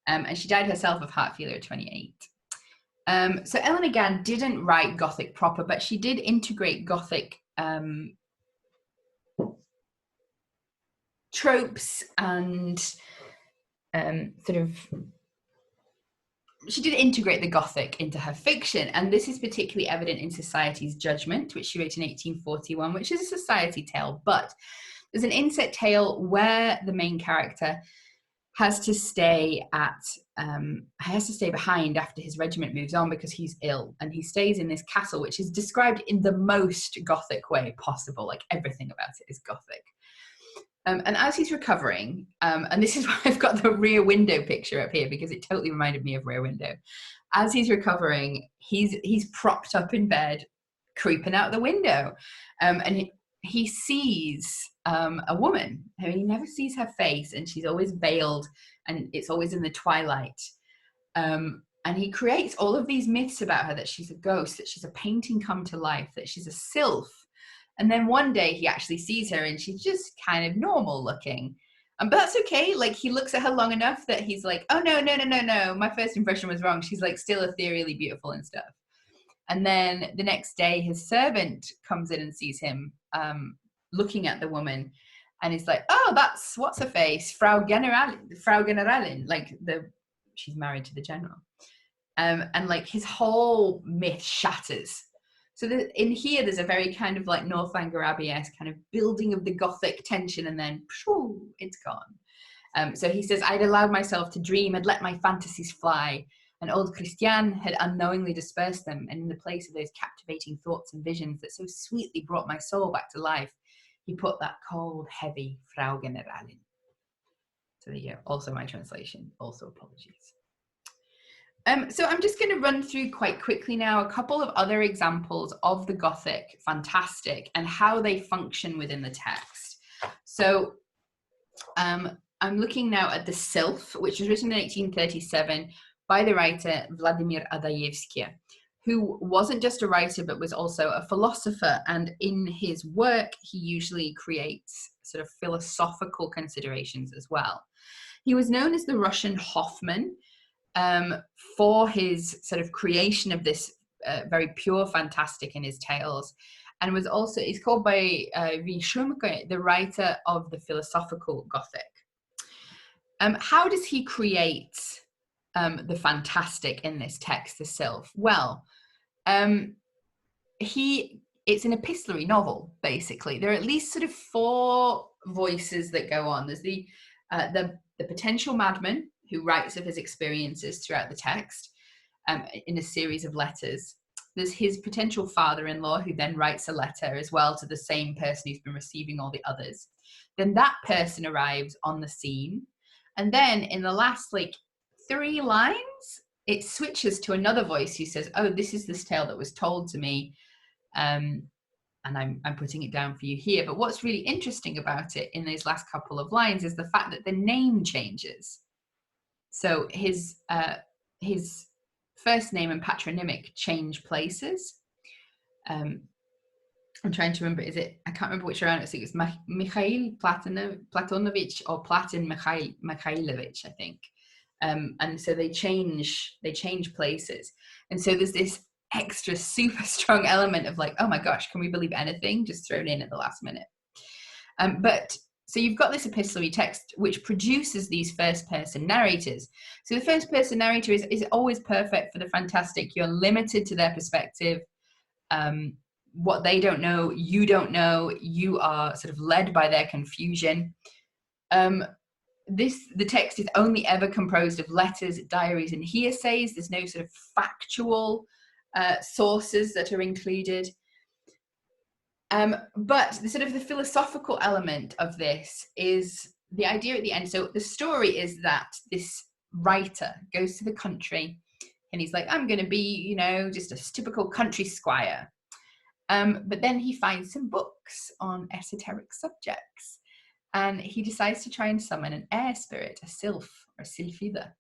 And she died herself of heart failure at 28. So Elena Gan didn't write Gothic proper, but she did integrate Gothic tropes and she did integrate the Gothic into her fiction, and this is particularly evident in Society's Judgment, which she wrote in 1841, which is a society tale, but there's an inset tale where the main character has to stay behind after his regiment moves on because he's ill, and he stays in this castle, which is described in the most Gothic way possible. Like, everything about it is Gothic. And as he's recovering, and this is why I've got the Rear Window picture up here, because it totally reminded me of Rear Window. As he's recovering, he's propped up in bed, creeping out the window, and he sees a woman. I mean, he never sees her face, and she's always veiled, and it's always in the twilight. And he creates all of these myths about her, that she's a ghost, that she's a painting come to life, that she's a sylph. And then one day he actually sees her and she's just kind of normal looking. But that's okay. Like, he looks at her long enough that he's like, oh, no. My first impression was wrong. She's like still ethereally beautiful and stuff. And then the next day his servant comes in and sees him looking at the woman. And he's like, oh, that's, what's her face? Frau Generalin. Like, she's married to the general. And like his whole myth shatters. So in here, there's a very kind of like Northanger Abbey-esque kind of building of the Gothic tension, and then phew, it's gone. So he says, I'd allowed myself to dream, had let my fantasies fly. And old Christian had unknowingly dispersed them, and in the place of those captivating thoughts and visions that so sweetly brought my soul back to life, he put that cold, heavy Frau Generalin. So there you go. Also my translation. Also apologies. So I'm just going to run through quite quickly now a couple of other examples of the Gothic-Fantastic and how they function within the text. So I'm looking now at the Sylph, which was written in 1837 by the writer Vladimir Odoevsky, who wasn't just a writer but was also a philosopher. And in his work, he usually creates sort of philosophical considerations as well. He was known as the Russian Hoffman, for his sort of creation of this very pure fantastic in his tales, and was also, he's called by Vishumka the writer of the philosophical Gothic. How does he create the fantastic in this text, the Sylph? Well, it's an epistolary novel, basically. There are at least sort of 4 voices that go on. There's the potential madman, who writes of his experiences throughout the text in a series of letters. There's his potential father-in-law, who then writes a letter as well to the same person who's been receiving all the others. Then that person arrives on the scene. And then in the last 3 lines, it switches to another voice who says, oh, this is this tale that was told to me And I'm putting it down for you here. But what's really interesting about it in those last couple of lines is the fact that the name changes. So his first name and patronymic change places. I'm trying to remember, I can't remember which round it's Mikhail Platonovich or Platon Mikhailovich, I think. And so they change places. And so there's this extra super strong element of like, oh my gosh, can we believe anything just thrown in at the last minute? But so you've got this epistolary text which produces these first person narrators. So the first person narrator is always perfect for the fantastic. You're limited to their perspective. What they don't know, you don't know. You are sort of led by their confusion. The text is only ever composed of letters, diaries, and hearsays. There's no sort of factual sources that are included. But the sort of the philosophical element of this is the idea at the end. So the story is that this writer goes to the country and he's like, I'm going to be, just a typical country squire. But then he finds some books on esoteric subjects and he decides to try and summon an air spirit, a sylph or a sylphida.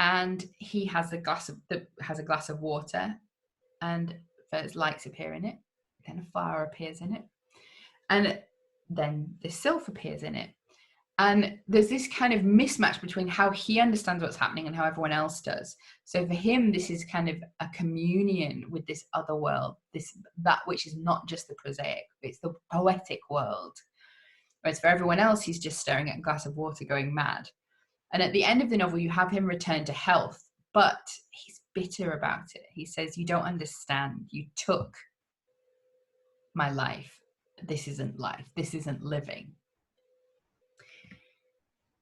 And he has a glass of water, and first lights appear in it, then a flower appears in it, and then the sylph appears in it. And there's this kind of mismatch between how he understands what's happening and how everyone else does. So for him, this is kind of a communion with this other world, that which is not just the prosaic, it's the poetic world. Whereas for everyone else, he's just staring at a glass of water going mad. And at the end of the novel, you have him return to health, but he's bitter about it. He says, you don't understand. You took my life. This isn't life. This isn't living.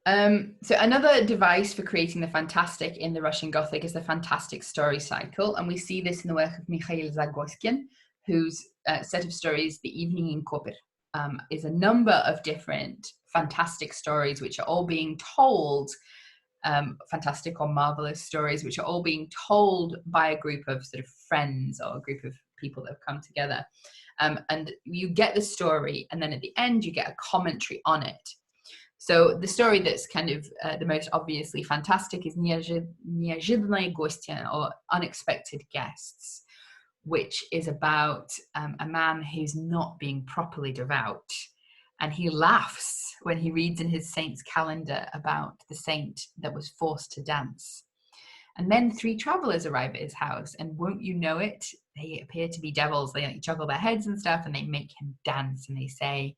So another device for creating the fantastic in the Russian Gothic is the fantastic story cycle. And we see this in the work of Mikhail Zagoskin, whose set of stories, The Evening in Koper, is a number of different fantastic stories, which are all being told, fantastic or marvelous stories, which are all being told by a group of sort of friends or a group of people that have come together. And you get the story, and then at the end, you get a commentary on it. So the story that's kind of the most obviously fantastic is Неожиданные гости, or Unexpected Guests, which is about a man who's not being properly devout. And he laughs when he reads in his saint's calendar about the saint that was forced to dance. And then 3 travelers arrive at his house, and won't you know it, they appear to be devils. They like juggle their heads and stuff, and they make him dance, and they say,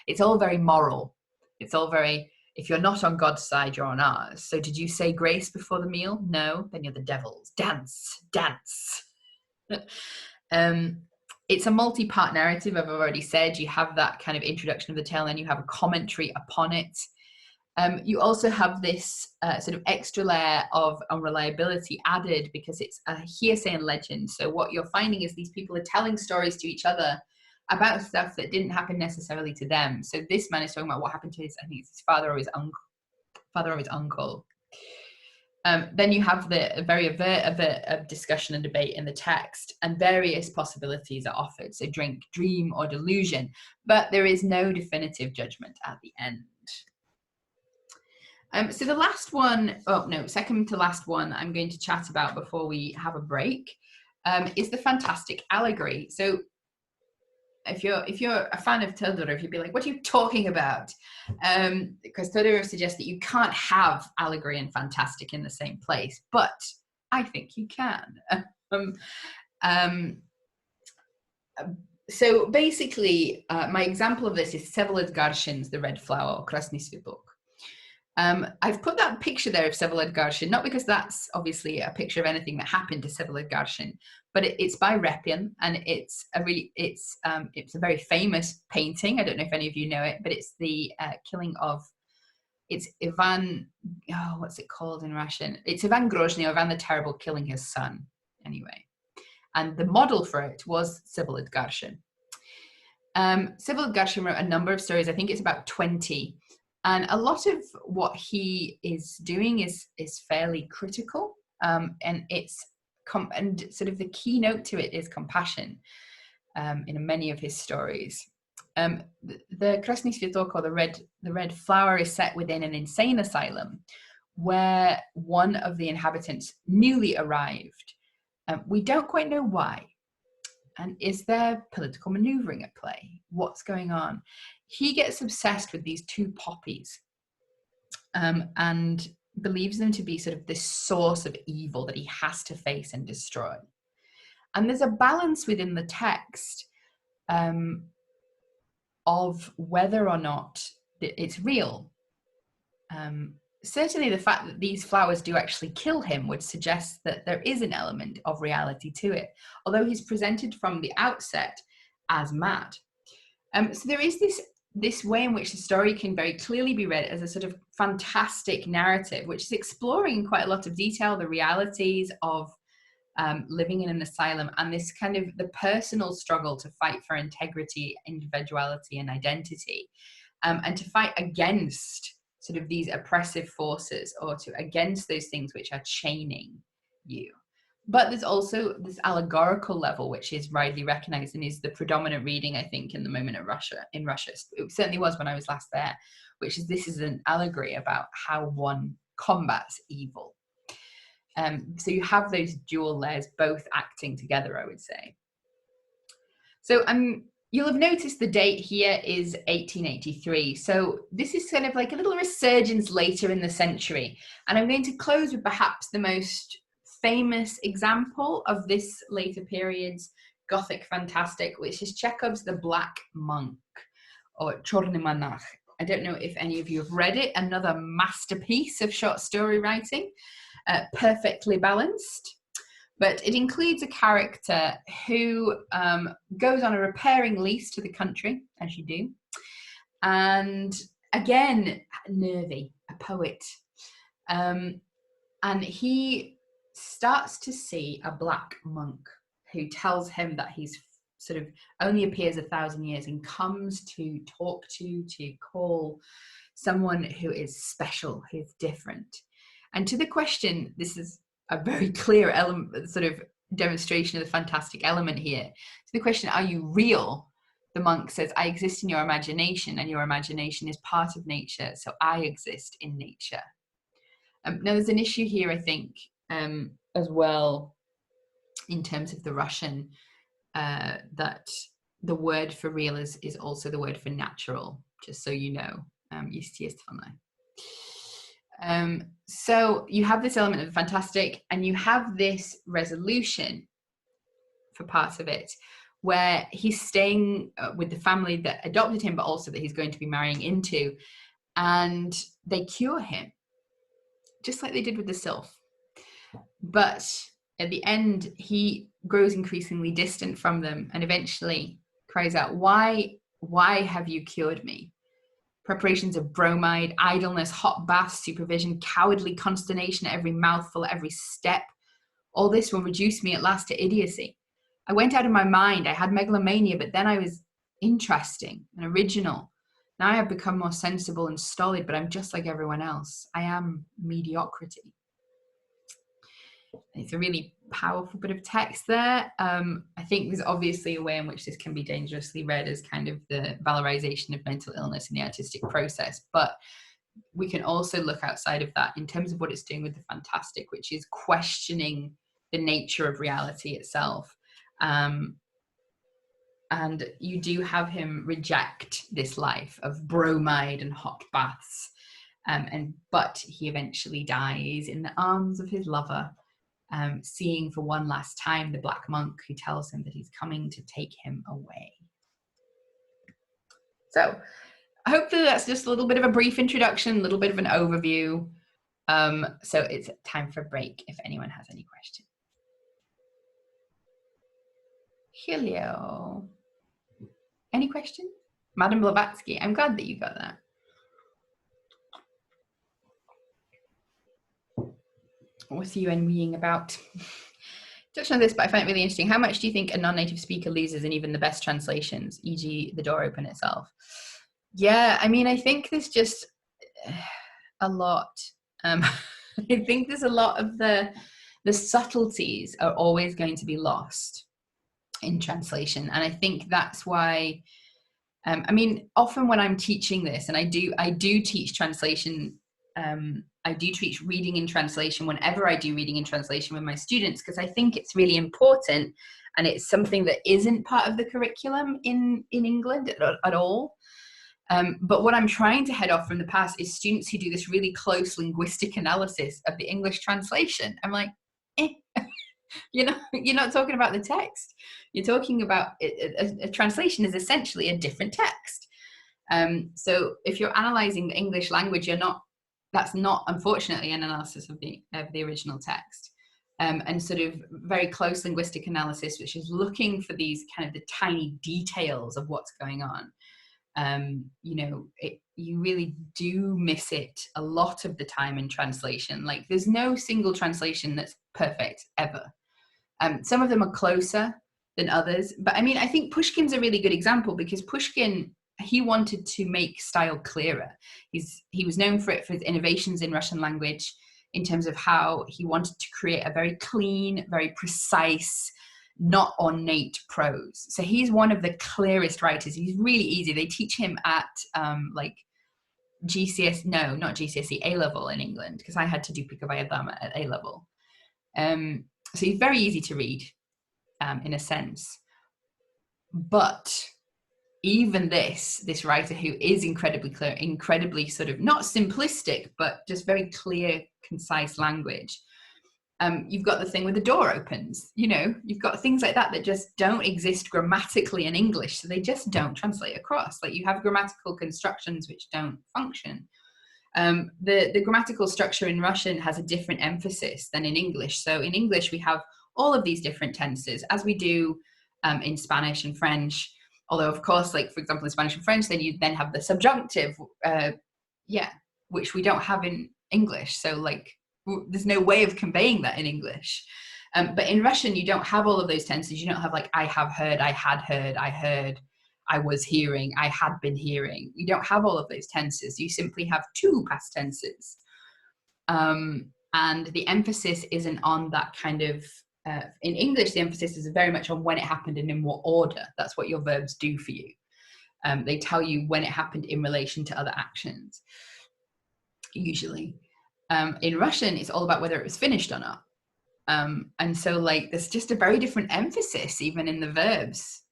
it's all very moral. It's all very, if you're not on God's side, you're on ours. So did you say grace before the meal? No, then you're the devils. Dance, dance. It's a multi-part narrative, I've already said. You have that kind of introduction of the tale, and then you have a commentary upon it. You also have this sort of extra layer of unreliability added because it's a hearsay and legend. So what you're finding is these people are telling stories to each other about stuff that didn't happen necessarily to them. So this man is talking about what happened to his father or his uncle. Then you have the very overt discussion and debate in the text, and various possibilities are offered. So drink, dream, or delusion, but there is no definitive judgment at the end. So the last one, second to last one I'm going to chat about before we have a break is the fantastic allegory. So if you're a fan of Todorov, you'd be like, what are you talking about? Because Todorov suggests that you can't have allegory and fantastic in the same place, but I think you can. So basically, my example of this is Vsevolod Garshin's The Red Flower, or Krasny Svitlok. I've put that picture there of Vsevolod Garshin, not because that's obviously a picture of anything that happened to Vsevolod Garshin, but it's by Repin, and it's a very famous painting. I don't know if any of you know it, but it's the killing of, it's Ivan, what's it called in Russian? It's Ivan Grozny, or Ivan the Terrible, killing his son, anyway. And the model for it was Vsevolod Garshin. Vsevolod Garshin wrote a number of stories, I think it's about 20, and a lot of what he is doing is fairly critical, and it's and sort of the keynote to it is compassion. in many of his stories. The Krasny Sviatok, or the red flower, is set within an insane asylum where one of the inhabitants newly arrived. We don't quite know why. And is there political maneuvering at play? What's going on? He gets obsessed with these two poppies and believes them to be sort of this source of evil that he has to face and destroy. And there's a balance within the text of whether or not it's real. Certainly the fact that these flowers do actually kill him would suggest that there is an element of reality to it, although he's presented from the outset as mad. So there is this way in which the story can very clearly be read as a sort of fantastic narrative, which is exploring in quite a lot of detail the realities of living in an asylum and this kind of the personal struggle to fight for integrity, individuality, and identity, and to fight against sort of these oppressive forces, or against those things which are chaining you. But there's also this allegorical level, which is widely recognized and is the predominant reading, I think, in the moment in Russia. It certainly was when I was last there, which is this is an allegory about how one combats evil. So you have those dual layers both acting together, I would say. So you'll have noticed the date here is 1883. So this is kind of like a little resurgence later in the century. And I'm going to close with perhaps the most famous example of this later period's Gothic-Fantastic, which is Chekhov's The Black Monk, or Chorny Monach. I don't know if any of you have read it. Another masterpiece of short story writing, perfectly balanced. But it includes a character who goes on a repairing lease to the country, as you do. And again, nervy, a poet. And he starts to see a black monk who tells him that he's sort of only appears 1,000 years and comes to talk to call someone who is special, who is different. And to the question, this is a very clear element, sort of demonstration of the fantastic element here. To the question, are you real? The monk says, I exist in your imagination, and your imagination is part of nature, so I exist in nature. Now, there's an issue here, I think, as well, in terms of the Russian, that the word for real is also the word for natural, just so you know. So you have this element of the fantastic, and you have this resolution for part of it, where he's staying with the family that adopted him, but also that he's going to be marrying into, and they cure him, just like they did with the sylph. But at the end, he grows increasingly distant from them and eventually cries out, why have you cured me? Preparations of bromide, idleness, hot baths, supervision, cowardly consternation at every mouthful, at every step. All this will reduce me at last to idiocy. I went out of my mind. I had megalomania, but then I was interesting and original. Now I have become more sensible and stolid, but I'm just like everyone else. I am mediocrity. It's a really powerful bit of text there. I think there's obviously a way in which this can be dangerously read as kind of the valorization of mental illness in the artistic process. But we can also look outside of that in terms of what it's doing with the fantastic, which is questioning the nature of reality itself. And you do have him reject this life of bromide and hot baths. But he eventually dies in the arms of his lover, seeing for one last time the black monk who tells him that he's coming to take him away. So hopefully that's just a little bit of a brief introduction, a little bit of an overview. So it's time for a break if anyone has any questions. Hello. Any questions? Madam Blavatsky, I'm glad that you got that. What are you envying about? Touched on this, but I find it really interesting. How much do you think a non-native speaker loses in even the best translations, e.g. The Door Open itself? Yeah, I mean, I think there's just a lot. I think there's a lot of the subtleties are always going to be lost in translation. And I think that's why, I mean, often when I'm teaching this, and I do teach translation, I do teach reading in translation whenever I do reading in translation with my students, because I think it's really important, and it's something that isn't part of the curriculum in England at all. But what I'm trying to head off from the past is students who do this really close linguistic analysis of the English translation. I'm like, you're not talking about the text. You're talking about a translation is essentially a different text. So if you're analyzing the English language, that's not, unfortunately, an analysis of the original text. And sort of very close linguistic analysis, which is looking for these kind of the tiny details of what's going on. You really do miss it a lot of the time in translation. Like, there's no single translation that's perfect ever. Some of them are closer than others, but I mean, I think Pushkin's a really good example, because Pushkin, he wanted to make style clearer. He was known for his innovations in Russian language, in terms of how he wanted to create a very clean, very precise, not ornate prose. So he's one of the clearest writers. He's really easy. They teach him at A level in England, because I had to do Pikavayadama at A level. So he's very easy to read, in a sense. But even this writer, who is incredibly clear, incredibly sort of not simplistic, but just very clear, concise language. You've got the thing with the door opens, you've got things like that just don't exist grammatically in English. So they just don't translate across. Like, you have grammatical constructions which don't function. The grammatical structure in Russian has a different emphasis than in English. So in English, we have all of these different tenses, as we do in Spanish and French. Although, of course, like, for example, in Spanish and French, then you then have the subjunctive, which we don't have in English. So, like, there's no way of conveying that in English. But in Russian, you don't have all of those tenses. You don't have, like, I have heard, I had heard, I heard, I was hearing, I had been hearing. You don't have all of those tenses. You simply have two past tenses. And the emphasis isn't on that kind of, in English, the emphasis is very much on when it happened and in what order. That's what your verbs do for you. They tell you when it happened in relation to other actions, usually. In Russian, it's all about whether it was finished or not. And so, like, there's just a very different emphasis even in the verbs,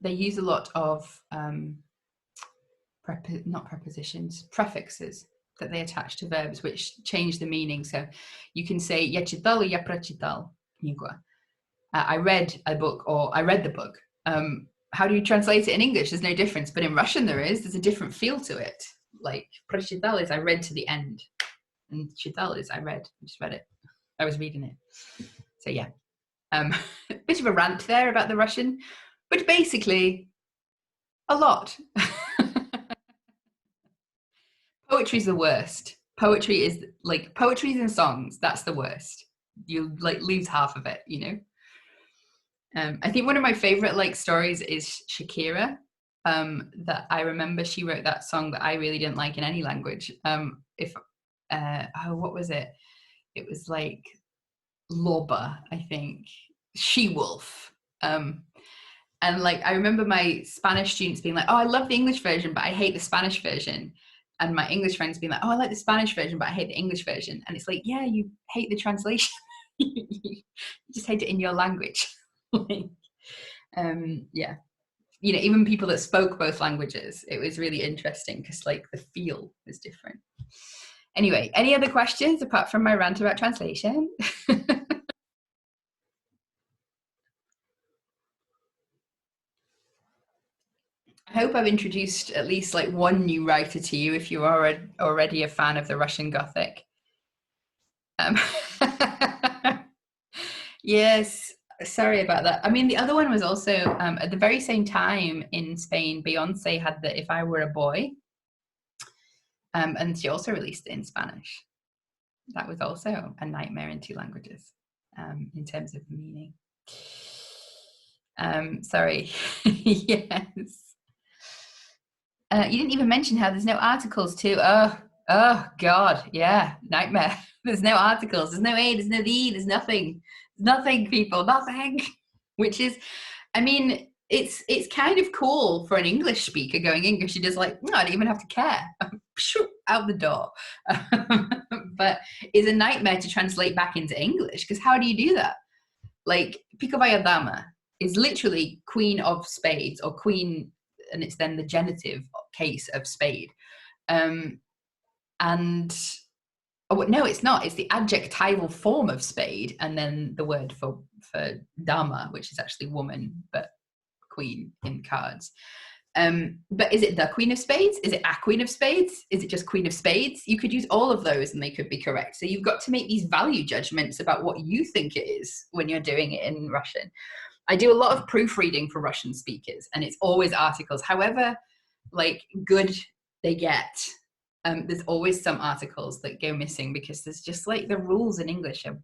they use a lot of not prepositions, prefixes that they attach to verbs, which change the meaning. So you can say "Я читал" or "Я прочитал" книгу. I read a book, or I read the book. How do you translate it in English? There's no difference, but in Russian there's a different feel to it. Like, прочитал is I read to the end, and читал is I just read it. I was reading it. So yeah, bit of a rant there about the Russian, but basically a lot. Poetry's the worst. Poetry is like, poetry and songs, that's the worst. You like lose half of it, I think one of my favorite like stories is Shakira. That I remember she wrote that song that I really didn't like in any language. What was it? It was like Loba, I think. She-wolf. And like, I remember my Spanish students being like, oh, I love the English version, but I hate the Spanish version. And my English friends being like, oh, I like the Spanish version, but I hate the English version. And it's like, yeah, you hate the translation. You just hate it in your language. Yeah. Even people that spoke both languages, it was really interesting because like the feel was different. Anyway, any other questions apart from my rant about translation? I hope I've introduced at least like one new writer to you if you are already a fan of the Russian Gothic. Yes, sorry about that. I mean, the other one was also at the very same time in Spain, Beyonce had the If I Were a Boy. And she also released it in Spanish. That was also a nightmare in two languages in terms of meaning. Sorry. Yes. You didn't even mention how there's no articles too. Oh God, yeah, nightmare. There's no articles, there's no A, there's no the, there's nothing. Nothing, people, nothing. Which is, I mean, it's kind of cool for an English speaker going English. You're just like, no, I don't even have to care. Out the door. But it's a nightmare to translate back into English, because how do you do that? Like, Pikovaya dama is literally queen of spades, or queen, and it's then the genitive case of spade. And oh no, it's not. It's the adjectival form of spade, and then the word for dama, which is actually woman, but queen in cards. But is it the queen of spades? Is it a queen of spades? Is it just queen of spades? You could use all of those and they could be correct. So you've got to make these value judgments about what you think it is when you're doing it in Russian. I do a lot of proofreading for Russian speakers, and it's always articles. However, like, good they get, there's always some articles that go missing, because there's just, like, the rules in English are weird.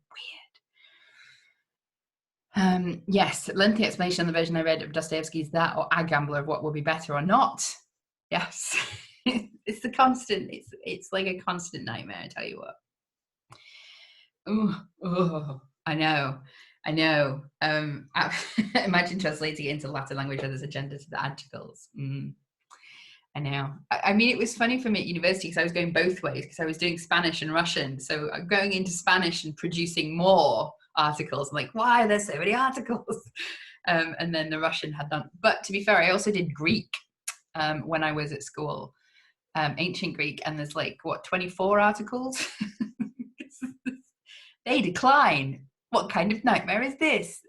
Yes, lengthy explanation on the version I read of Dostoevsky's That or A Gambler of what will be better or not. Yes. It's the constant, it's like a constant nightmare, I tell you what. Oh, I know. Imagine translating it into Latin language where there's a gender to the articles. I know. I mean, it was funny for me at university because I was going both ways, because I was doing Spanish and Russian. So I'm going into Spanish and producing more articles. I'm like, why are there so many articles? And then the Russian had none. But to be fair, I also did Greek when I was at school, ancient Greek, and there's like, what, 24 articles? They decline. What kind of nightmare is this?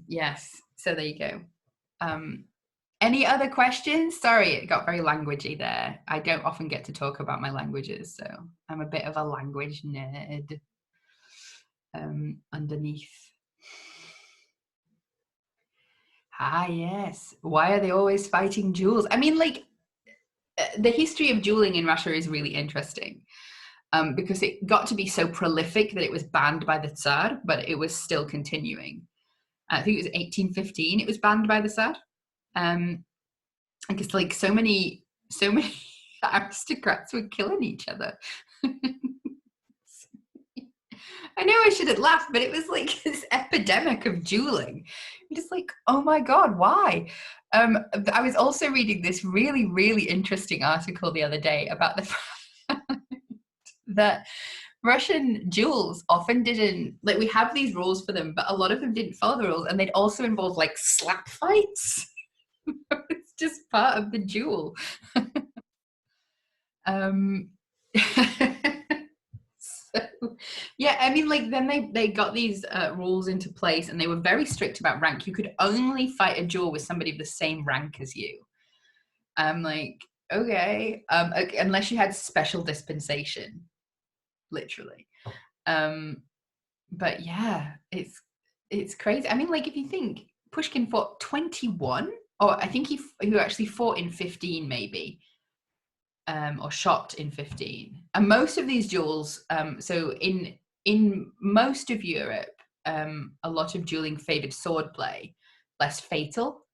Yes, so there you go. Any other questions? Sorry, it got very languagey there. I don't often get to talk about my languages, so I'm a bit of a language nerd underneath. Ah, yes. Why are they always fighting duels? I mean, like, the history of dueling in Russia is really interesting. Because it got to be so prolific that it was banned by the Tsar, but it was still continuing. I think it was 1815 it was banned by the Tsar. I guess, like, so many aristocrats were killing each other. I know I shouldn't laugh, but it was like this epidemic of dueling. I'm just like, oh my God, why? I was also reading this really, really interesting article the other day about the fact that Russian duels often didn't, like, we have these rules for them, but a lot of them didn't follow the rules, and they'd also involve, like, slap fights. It's just part of the duel. So, yeah, I mean, like, then they got these rules into place, and they were very strict about rank. You could only fight a duel with somebody of the same rank as you. I'm like, okay, unless you had special dispensation, literally. But yeah, it's crazy. I mean, like, if you think Pushkin fought 21, or I think he actually fought in 15 maybe, or shot in 15. And most of these duels, so in most of Europe, a lot of dueling favored swordplay, less fatal,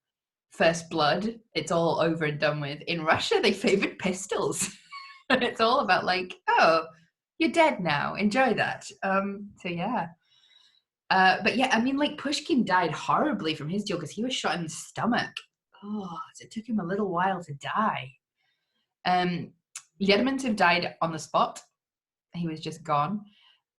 first blood, it's all over and done with. In Russia, they favored pistols. It's all about, like, oh, you're dead now, enjoy that. So yeah. But yeah, I mean, like, Pushkin died horribly from his duel because he was shot in the stomach. Oh, so it took him a little while to die. Lermontov died on the spot. He was just gone.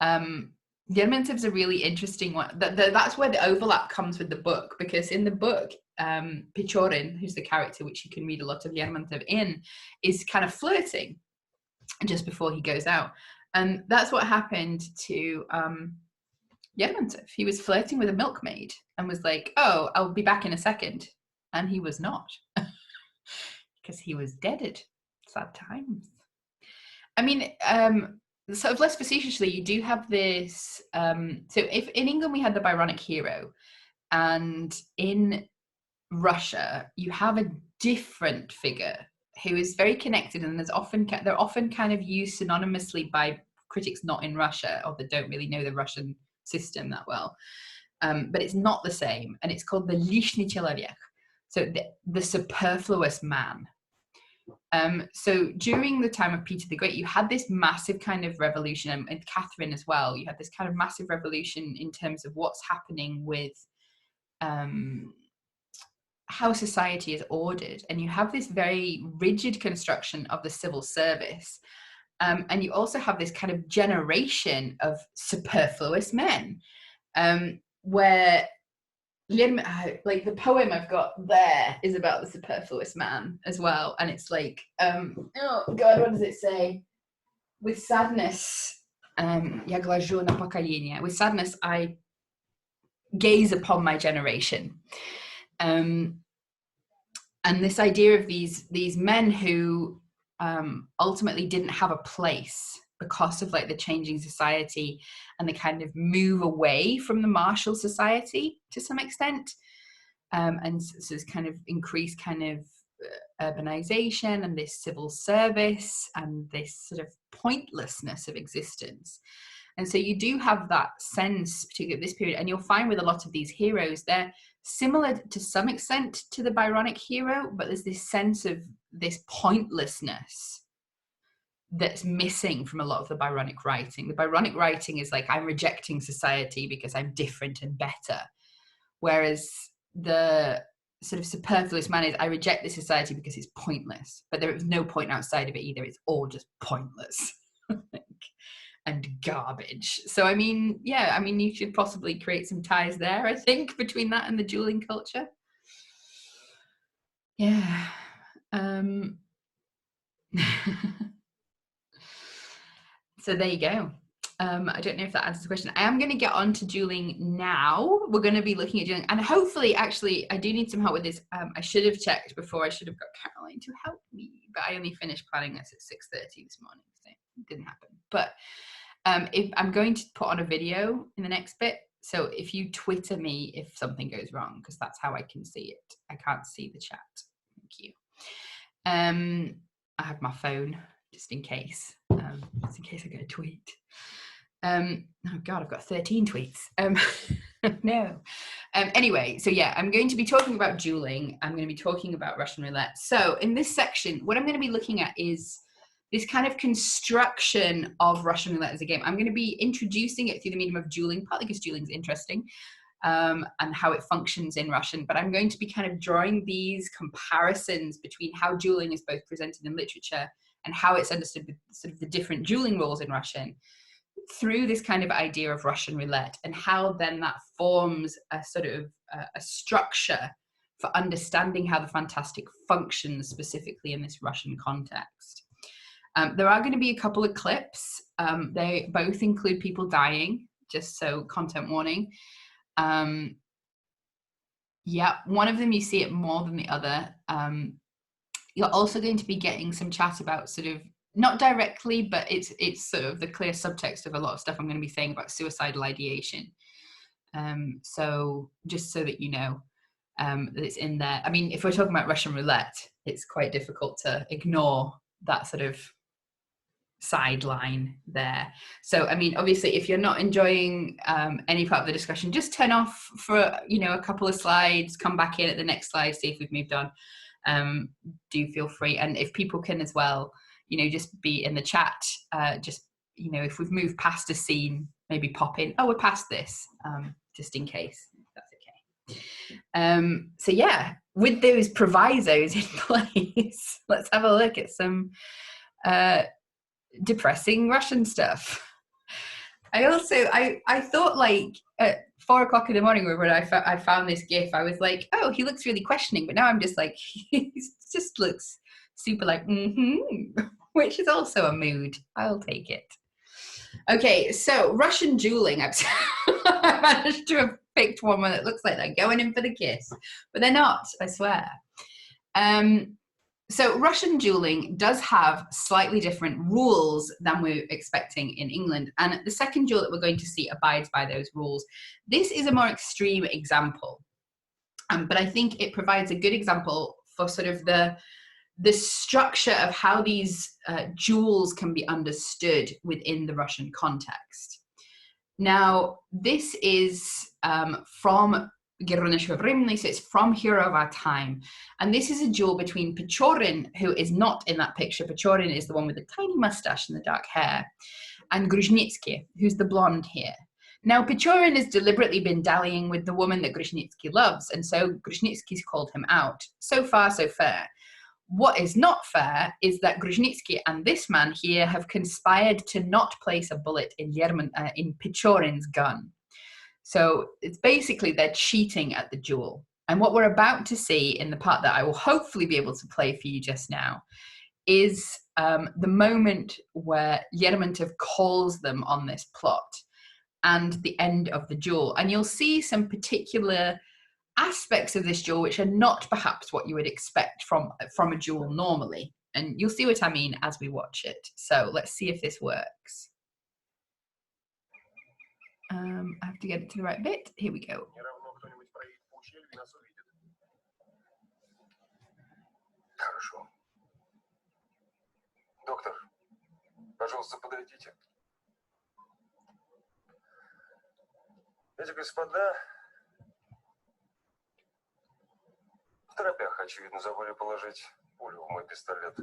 Lermontov's a really interesting one. That's where the overlap comes with the book, because in the book, Pechorin, who's the character which you can read a lot of Lermontov in, is kind of flirting just before he goes out. And that's what happened to Lermontov. He was flirting with a milkmaid and was like, oh, I'll be back in a second. And he was not, because he was deaded. Sad times. I mean, sort of less facetiously, you do have this. So if in England we had the Byronic hero, and in Russia you have a different figure who is very connected, and they're often kind of used synonymously by critics not in Russia, or that don't really know the Russian system that well. But it's not the same, and it's called the Lishny Человек, so the superfluous man. So during the time of Peter the Great, you had this massive kind of revolution, and Catherine as well, you had this kind of massive revolution in terms of what's happening with how society is ordered. And you have this very rigid construction of the civil service. And you also have this kind of generation of superfluous men, where like the poem I've got there is about the superfluous man as well. And it's like, oh God, what does it say? With sadness, я гляжу на поколение. With sadness, I gaze upon my generation. And this idea of these men who ultimately didn't have a place because of like the changing society and the kind of move away from the martial society to some extent, and so this kind of increased kind of urbanization and this civil service and this sort of pointlessness of existence. And so you do have that sense, particularly at this period, and you'll find with a lot of these heroes, they're similar to some extent to the Byronic hero, but there's this sense of this pointlessness that's missing from a lot of the Byronic writing. The Byronic writing is like, I'm rejecting society because I'm different and better. Whereas the sort of superfluous man is, I reject this society because it's pointless, but there is no point outside of it either. It's all just pointless and garbage. So, I mean, yeah, I mean, you should possibly create some ties there, I think, between that and the dueling culture. Yeah. So there you go. I don't know if that answers the question. I am going to get on to dueling now. We're going to be looking at dueling, and hopefully, actually, I do need some help with this. I should have checked before. I should have got Caroline to help me, but I only finished planning this at 6:30 this morning, so it didn't happen. But if I'm going to put on a video in the next bit, so if you Twitter me if something goes wrong, because that's how I can see it. I can't see the chat. Thank you. I have my phone just in case I get a tweet. Oh God, I've got 13 tweets. No. Anyway, so yeah, I'm going to be talking about dueling. I'm going to be talking about Russian roulette. So in this section, what I'm going to be looking at is this kind of construction of Russian roulette as a game. I'm going to be introducing it through the medium of dueling, partly because dueling is interesting, and how it functions in Russian. But I'm going to be kind of drawing these comparisons between how dueling is both presented in literature and how it's understood with sort of the different dueling rules in Russian through this kind of idea of Russian roulette, and how then that forms a sort of a structure for understanding how the fantastic functions specifically in this Russian context. There are going to be a couple of clips. They both include people dying, just so content warning. Yeah, one of them you see it more than the other. You're also going to be getting some chat about sort of, not directly, but it's sort of the clear subtext of a lot of stuff I'm going to be saying about suicidal ideation. So just so that you know that it's in there. I mean, if we're talking about Russian roulette, it's quite difficult to ignore that sort of sideline there. So, I mean, obviously, if you're not enjoying any part of the discussion, just turn off for, a couple of slides, come back in at the next slide, see if we've moved on. Do feel free. And if people can as well, just be in the chat, if we've moved past a scene, maybe pop in, oh, we're past this, just in case, if that's okay. So yeah, with those provisos in place, let's have a look at some depressing Russian stuff. I thought, like, at 4 o'clock in the morning when I found this GIF, I was like, oh, he looks really questioning, but now I'm just like, he just looks super like, which is also a mood. I'll take it. Okay, so Russian dueling. I managed to have picked one that looks like they're going in for the kiss, but they're not, I swear. So Russian dueling does have slightly different rules than we're expecting in England. And the second duel that we're going to see abides by those rules. This is a more extreme example, but I think it provides a good example for sort of the structure of how these duels can be understood within the Russian context. Now, this is from so it's from hero of our time. And this is a duel between Pechorin, who is not in that picture. Pechorin is the one with the tiny mustache and the dark hair, and Grushnitsky, who's the blonde here. Now, Pechorin has deliberately been dallying with the woman that Grushnitsky loves, and so Grushnitsky's called him out. So far, so fair. What is not fair is that Grushnitsky and this man here have conspired to not place a bullet in Pechorin's gun. So it's basically they're cheating at the duel. And what we're about to see in the part that I will hopefully be able to play for you just now is the moment where Lermontov calls them on this plot and the end of the duel. And you'll see some particular aspects of this duel which are not perhaps what you would expect from a duel normally. And you'll see what I mean as we watch it. So let's see if this works. I have to get it to the right bit. Here we go. Хорошо. Доктор, пожалуйста, подойдите. Эти господа в торопях, очевидно, забыли положить пулю в мой пистолет.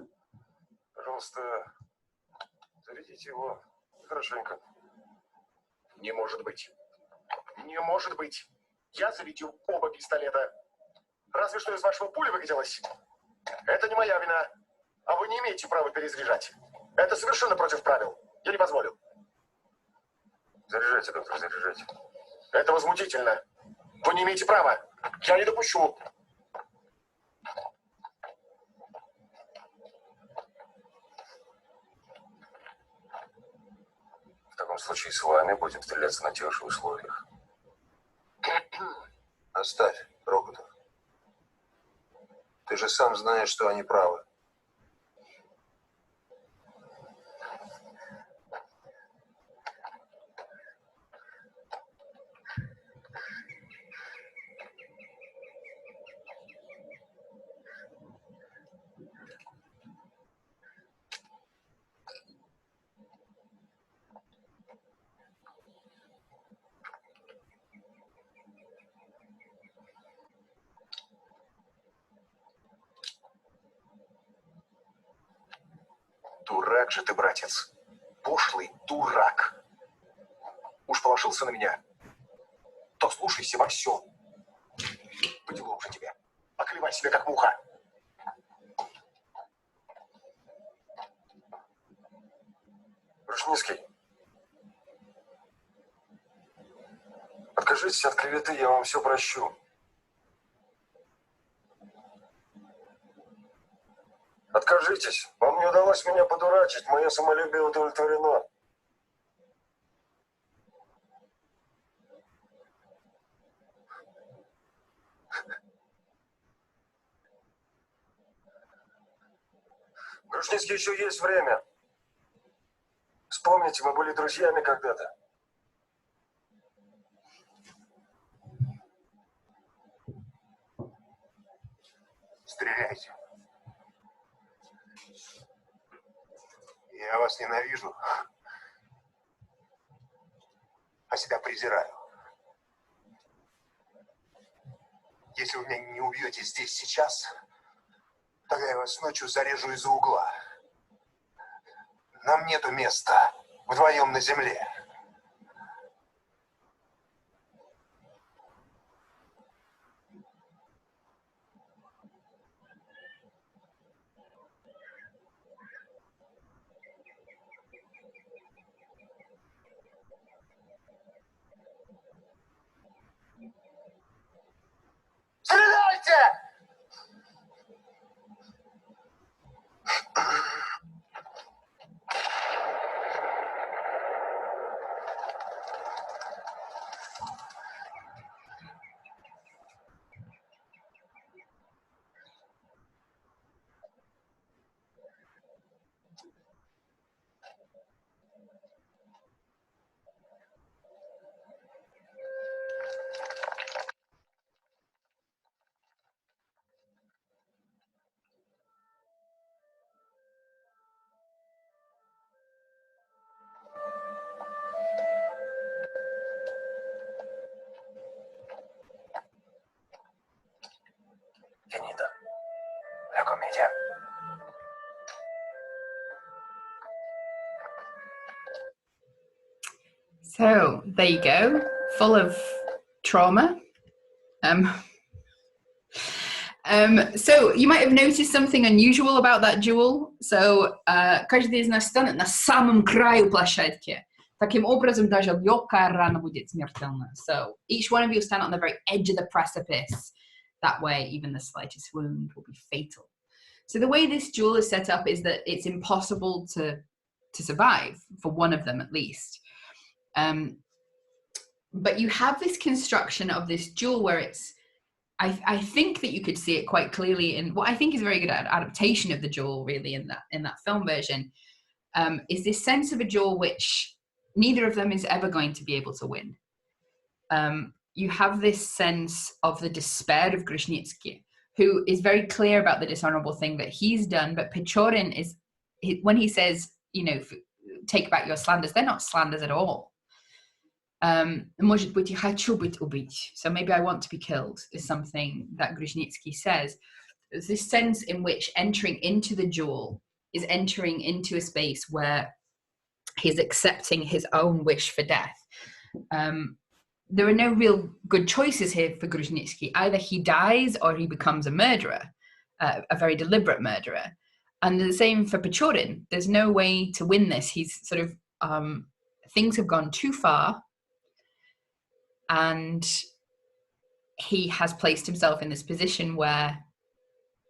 Пожалуйста, зарядите его хорошенько. Не может быть. Не может быть. Я зарядил оба пистолета. Разве что из вашего пули выкатилось. Это не моя вина. А вы не имеете права перезаряжать. Это совершенно против правил. Я не позволил. Заряжайте, доктор, заряжайте. Это возмутительно. Вы не имеете права. Я не допущу. В таком случае с вами будем стреляться на тех же условиях. Оставь, Рокотов. Ты же сам знаешь, что они правы. Дурак же ты, братец. Пошлый дурак. Уж положился на меня, то слушайся во всем. По делу уже тебе. Околевай себя, как муха. Рушницкий, откажитесь от клеветы, я вам все прощу. Откажитесь. Вам не удалось меня подурачить, мое самолюбие удовлетворено. Грушницкий, еще есть время. Вспомните, мы были друзьями когда-то. Стреляйте. Я вас ненавижу, а себя презираю. Если вы меня не убьете здесь сейчас, тогда я вас ночью зарежу из-за угла. Нам нету места вдвоем на земле. Стреляйте! So there you go, full of trauma. So you might have noticed something unusual about that duel. So каждый из нас станет на самом краю площадки. Таким образом, даже легкая рана будет смертельна. So each one of you will stand on the very edge of the precipice. That way, even the slightest wound will be fatal. So the way this duel is set up is that it's impossible to survive, for one of them at least. But you have this construction of this duel where it's, I think that you could see it quite clearly in what I think is a very good adaptation of the duel, really, in that film version, is this sense of a duel which neither of them is ever going to be able to win. You have this sense of the despair of Grushnitsky, who is very clear about the dishonorable thing that he's done, but Pechorin is, when he says, you know, take back your slanders, they're not slanders at all. Может быть, я хочу быть убит. So maybe I want to be killed is something that Grushnitsky says. There's this sense in which entering into the duel is entering into a space where he's accepting his own wish for death. There are no real good choices here for Grushnitsky. Either he dies or he becomes a murderer, a very deliberate murderer. And the same for Pechorin. There's no way to win this. He's sort of, things have gone too far, and he has placed himself in this position where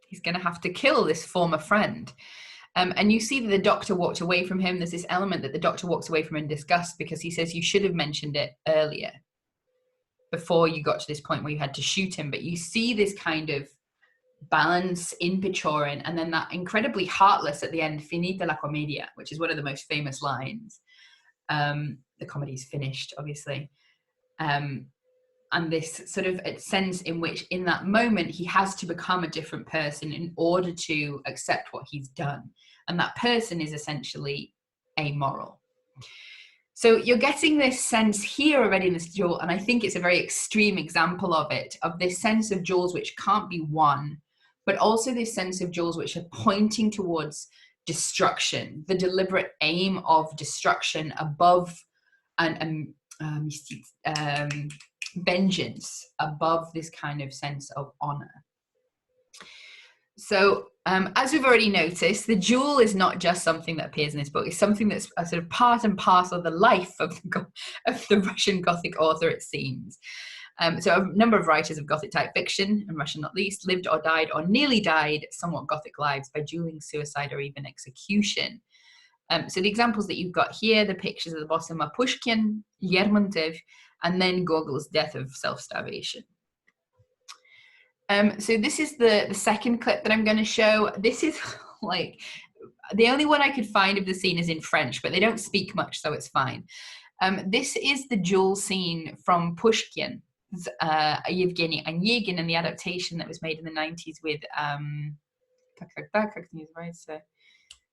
he's going to have to kill this former friend. And you see that the doctor walked away from him. There's this element that the doctor walks away from in disgust, because he says, you should have mentioned it earlier, before you got to this point where you had to shoot him. But you see this kind of balance in Pechorin, and then that incredibly heartless at the end, finita la commedia, which is one of the most famous lines. The comedy's finished, obviously. And this sort of sense in which in that moment he has to become a different person in order to accept what he's done. And that person is essentially amoral. So you're getting this sense here already in this duel, and I think it's a very extreme example of it, of this sense of duels which can't be won, but also this sense of duels which are pointing towards destruction, the deliberate aim of destruction above and vengeance, above this kind of sense of honor. So as we've already noticed, the duel is not just something that appears in this book. It's something that's a sort of part and parcel of the life of the Russian Gothic author, it seems. So a number of writers of Gothic type fiction, and Russian not least, lived or died or nearly died somewhat Gothic lives by dueling, suicide, or even execution. So the examples that you've got here, the pictures at the bottom, are Pushkin, Lermontov, and then Gogol's death of self-starvation. So this is the second clip that I'm going to show. This is like, the only one I could find of the scene is in French, but they don't speak much, so it's fine. This is the duel scene from Pushkin's Yevgeny Onegin, and the adaptation that was made in the 90s with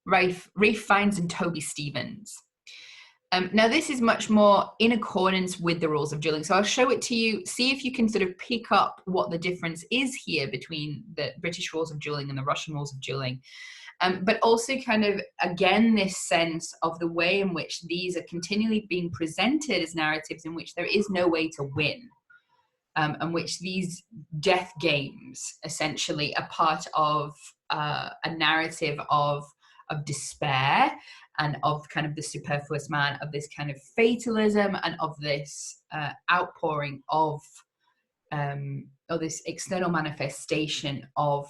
Ralph Fiennes and Toby Stevens. Now this is much more in accordance with the rules of dueling. So I'll show it to you, see if you can sort of pick up what the difference is here between the British rules of dueling and the Russian rules of dueling. But also kind of, again, this sense of the way in which these are continually being presented as narratives in which there is no way to win. And which these death games essentially are part of a narrative of despair, and of kind of the superfluous man, of this kind of fatalism, and of this outpouring of or this external manifestation of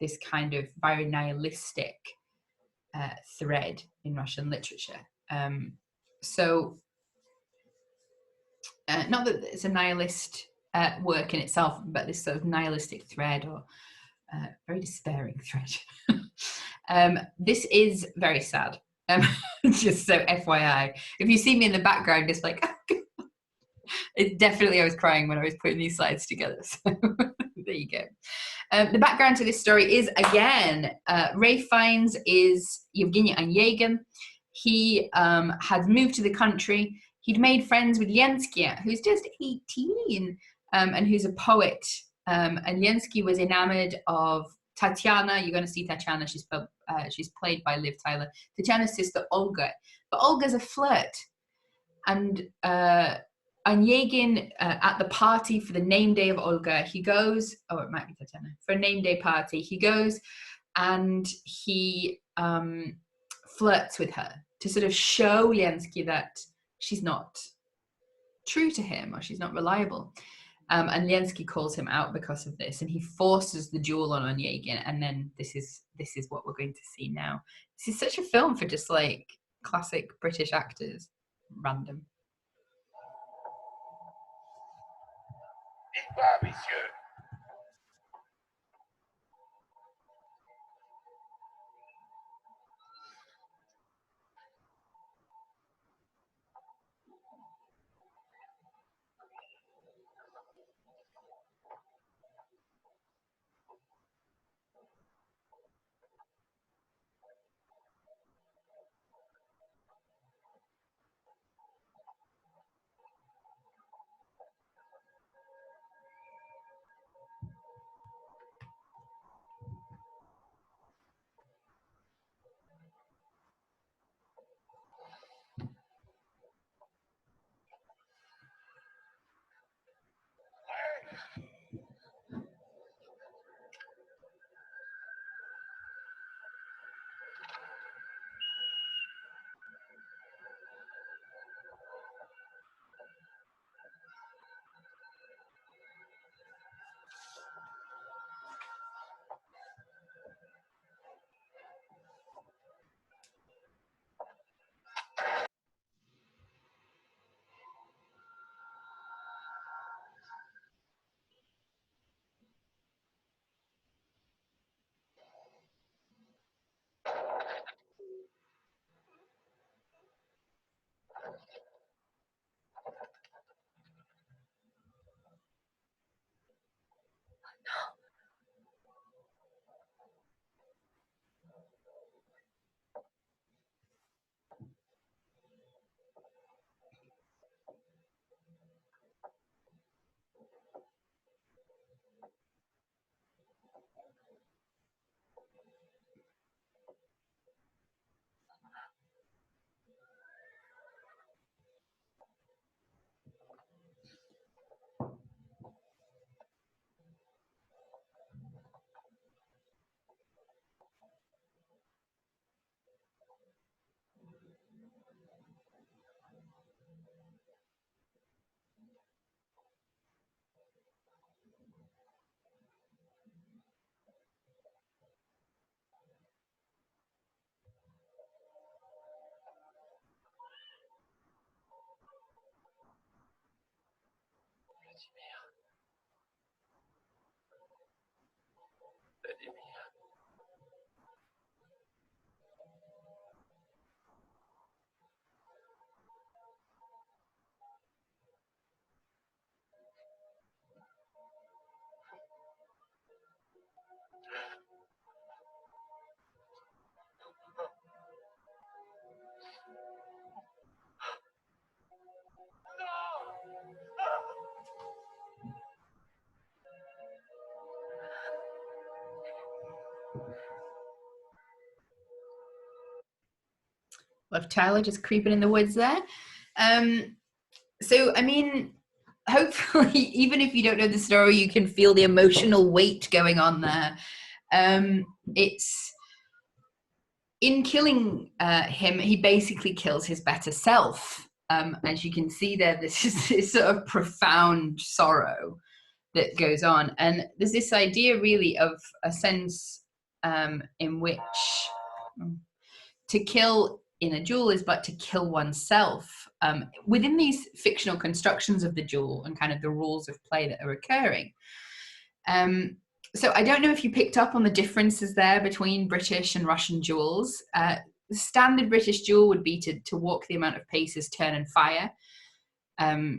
this kind of very nihilistic thread in Russian literature. So not that it's a nihilist work in itself, but this sort of nihilistic thread, or very despairing thread. This is very sad. Just so FYI, if you see me in the background, just like, it's definitely, I was crying when I was putting these slides together. So there you go. The background to this story is, again, Ralph Fiennes is Yevgeny Onegin. He had moved to the country. He'd made friends with Lenski, who's just 18, and who's a poet. And Lenski was enamored of Tatiana. You're going to see Tatiana. She's played by Liv Tyler. Tatiana's sister Olga, but Olga's a flirt, And Onegin, at the party for the name day of Olga, he goes, oh, it might be Tatiana, for a name day party, he goes and he flirts with her to sort of show Lenski that she's not true to him or she's not reliable. And Lenski calls him out because of this, and he forces the duel on Onegin, and then this is what we're going to see now. This is such a film for just like classic British actors. Random. Victoire, messieurs. Vladimir. Love Tyler just creeping in the woods there. So, I mean, hopefully, even if you don't know the story, you can feel the emotional weight going on there. It's in killing him, he basically kills his better self. As you can see there, this is this sort of profound sorrow that goes on. And there's this idea really of a sense in which to kill in a duel is but to kill oneself. Within these fictional constructions of the duel and kind of the rules of play that are occurring. So I don't know if you picked up on the differences there between British and Russian duels. The standard British duel would be to walk the amount of paces, turn and fire.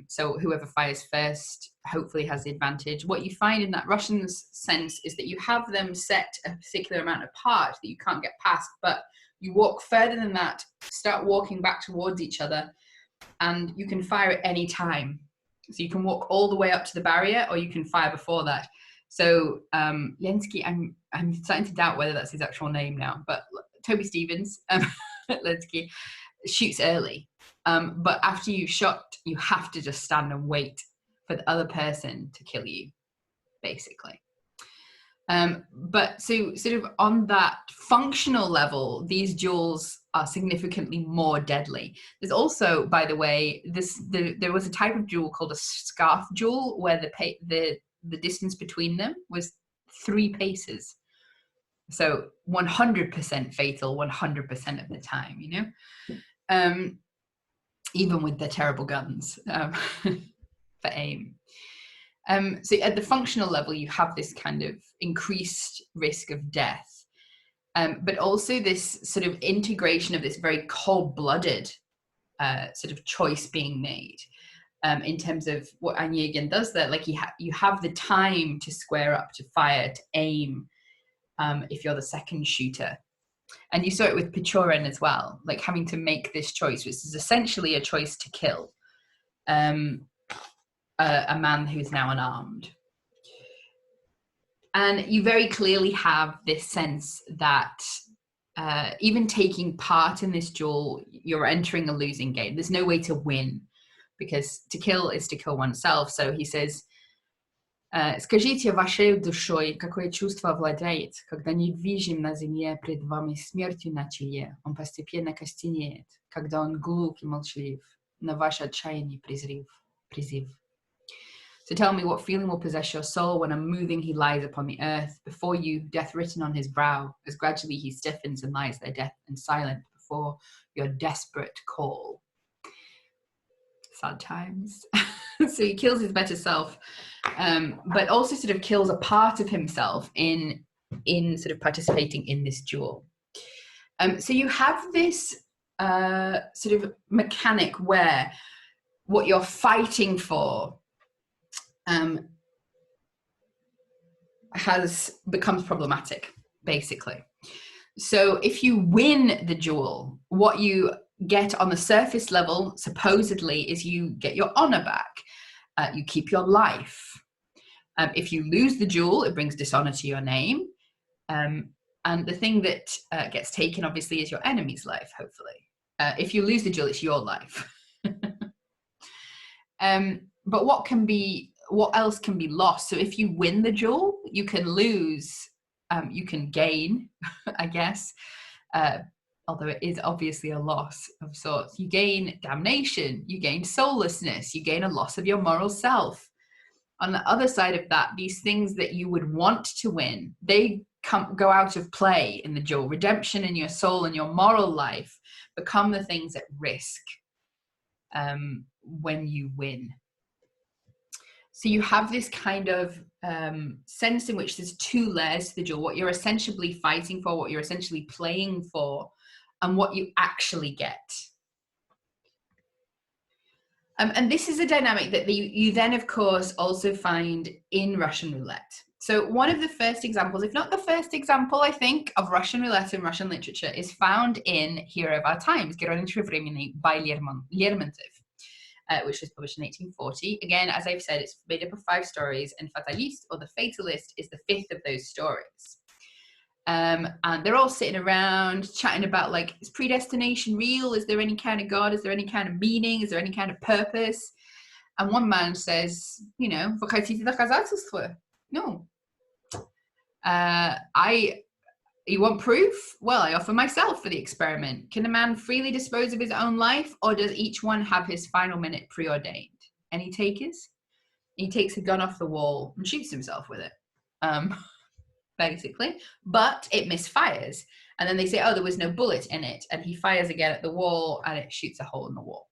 So whoever fires first hopefully has the advantage. What you find in that Russian sense is that you have them set a particular amount apart that you can't get past, but you walk further than that, start walking back towards each other, and you can fire at any time. So you can walk all the way up to the barrier, or you can fire before that. So Lenski, I'm starting to doubt whether that's his actual name now, but Toby Stevens, Lenski, shoots early. But after you've shot, you have to just stand and wait for the other person to kill you, basically. But so sort of on that functional level, these duels are significantly more deadly. There's also, by the way, there was a type of duel called a scarf duel, where the distance between them was 3 paces. So 100% fatal 100% of the time, you know, even with their terrible guns for aim. So at the functional level, you have this kind of increased risk of death, but also this sort of integration of this very cold-blooded sort of choice being made in terms of what Onegin does there. Like you have the time to square up, to fire, to aim, if you're the second shooter. And you saw it with Pechorin as well, like having to make this choice, which is essentially a choice to kill a man who's now unarmed. And you very clearly have this sense that even taking part in this duel, you're entering a losing game. There's no way to win, because to kill is to kill oneself. So he says, «Скажите вашей душой, какое чувство овладеет, когда недвижим на земле пред вами смертью на челе, он постепенно костенеет, когда он глух и молчалив, на ваш отчаянный призыв». So tell me, what feeling will possess your soul when unmoving he lies upon the earth, before you, death written on his brow, as gradually he stiffens and lies there deaf and silent before your desperate call. Sad times. So he kills his better self, but also sort of kills a part of himself in sort of participating in this duel. So you have this sort of mechanic where what you're fighting for becomes problematic, basically. So if you win the duel, what you get on the surface level, supposedly, is you get your honor back. You keep your life. If you lose the duel, it brings dishonor to your name. And the thing that gets taken, obviously, is your enemy's life, hopefully. If you lose the duel, it's your life. But what else can be lost? So if you win the duel, you can lose, you can gain, I guess, although it is obviously a loss of sorts. You gain damnation, you gain soullessness, you gain a loss of your moral self. On the other side of that, these things that you would want to win, they go out of play in the duel. Redemption in your soul and your moral life become the things at risk when you win. So you have this kind of sense in which there's 2 layers to the duel: what you're essentially fighting for, what you're essentially playing for, and what you actually get. And this is a dynamic that you then, of course, also find in Russian roulette. So one of the first examples, if not the first example, I think, of Russian roulette in Russian literature is found in Hero of Our Times, Герои времени by Lermontov. Which was published in 1840. Again, as I've said, it's made up of 5 stories, and Fatalist, or the Fatalist, is the 5th of those stories. And they're all sitting around chatting about, like, is predestination real? Is there any kind of God? Is there any kind of meaning? Is there any kind of purpose? And one man says, you know, вы хотите доказательства? No. You want proof? Well, I offer myself for the experiment. Can a man freely dispose of his own life, or does each one have his final minute preordained? Any takers? He takes a gun off the wall and shoots himself with it, basically. But it misfires. And then they say, oh, there was no bullet in it. And he fires again at the wall, and it shoots a hole in the wall.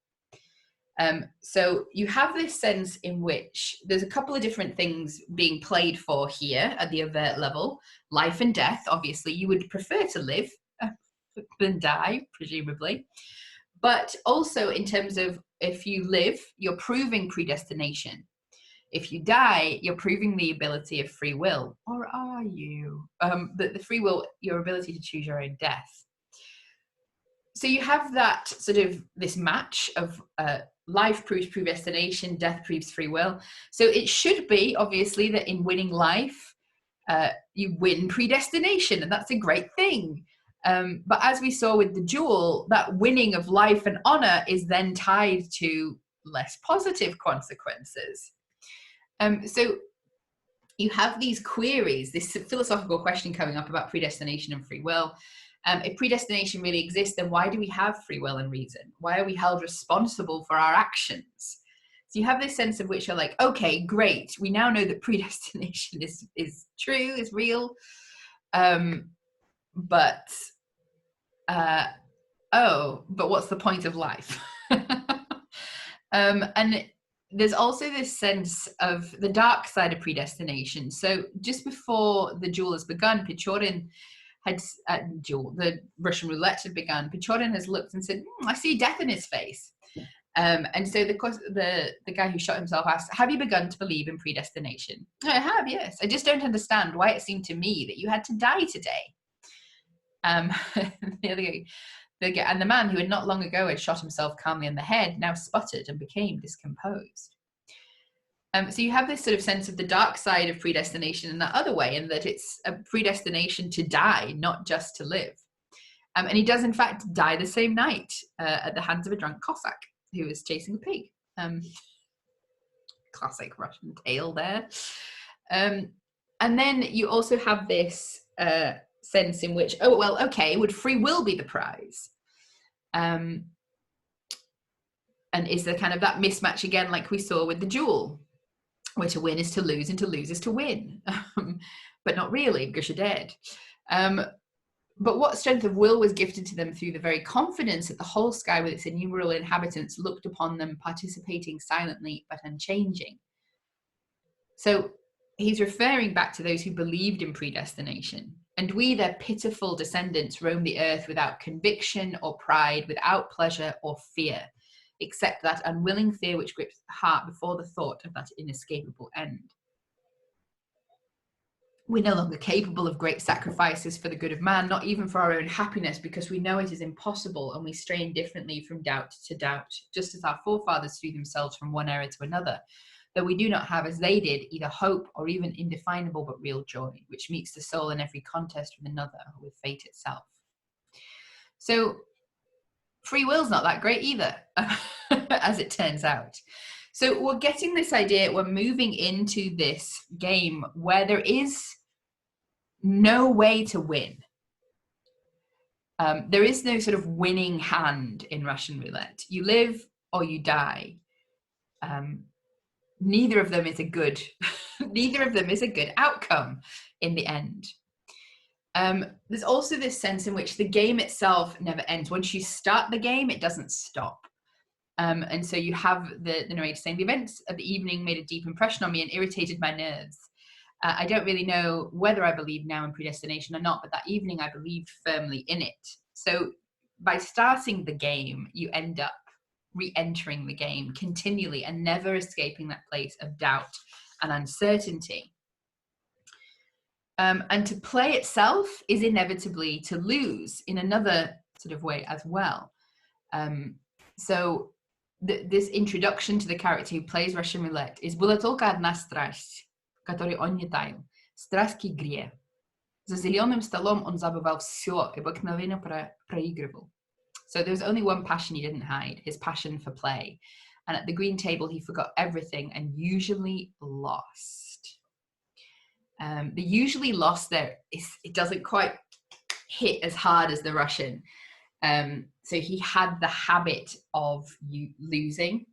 So you have this sense in which there's a couple of different things being played for here at the overt level. Life and death, obviously. You would prefer to live than die, presumably. But also in terms of, if you live, you're proving predestination. If you die, you're proving the ability of free will. Or are you? But the free will, your ability to choose your own death. So you have that sort of, this match of life proves predestination, death proves free will. So it should be, obviously, that in winning life, you win predestination, and that's a great thing. But as we saw with the duel, that winning of life and honor is then tied to less positive consequences. So you have these queries, this philosophical question coming up about predestination and free will. If predestination really exists, then why do we have free will and reason? Why are we held responsible for our actions? So you have this sense of which are like, okay, great. We now know that predestination is true, is real. But what's the point of life? And there's also this sense of the dark side of predestination. So just before the duel has begun, Pechorin had the Russian roulette had begun. Pechorin has looked and said, I see death in his face. And so the guy who shot himself asked, have you begun to believe in predestination? I have, yes. I just don't understand why it seemed to me that you had to die today. And the man who had not long ago had shot himself calmly in the head now sputtered and became discomposed. So you have this sort of sense of the dark side of predestination in that other way, in that it's a predestination to die, not just to live. And he does, in fact, die the same night at the hands of a drunk Cossack who was chasing a pig. Classic Russian tale there. And then you also have this sense in which, oh, well, okay, would free will be the prize? And is there kind of that mismatch again, like we saw with the duel, where to win is to lose and to lose is to win, but not really, because you're dead. But what strength of will was gifted to them through the very confidence that the whole sky with its innumerable inhabitants looked upon them, participating silently but unchanging. So he's referring back to those who believed in predestination. And we, their pitiful descendants, roam the earth without conviction or pride, without pleasure or fear, except that unwilling fear which grips the heart before the thought of that inescapable end. We're no longer capable of great sacrifices for the good of man, not even for our own happiness, because we know it is impossible, and we strain differently from doubt to doubt, just as our forefathers threw themselves from one era to another, though we do not have, as they did, either hope or even indefinable but real joy, which meets the soul in every contest with another, or with fate itself. So free will's not that great either, as it turns out. So we're getting this idea, we're moving into this game where there is no way to win. There is no sort of winning hand in Russian roulette. You live or you die. Neither of them is a good outcome in the end. There's also this sense in which the game itself never ends. Once you start the game, it doesn't stop. And so you have the narrator saying, the events of the evening made a deep impression on me and irritated my nerves. I don't really know whether I believe now in predestination or not, but that evening I believed firmly in it. So by starting the game, you end up re-entering the game continually and never escaping that place of doubt and uncertainty. And to play itself is inevitably to lose in another sort of way as well. So this introduction to the character who plays Russian roulette is «Была только одна страсть, которую он не таял, страсть к игре. За зеленым столом он забывал все и обыкновенно проигрывал». So there was only one passion he didn't hide, his passion for play. And at the green table, he forgot everything and usually lost. The usually lost there, it doesn't quite hit as hard as the Russian. So he had the habit of losing.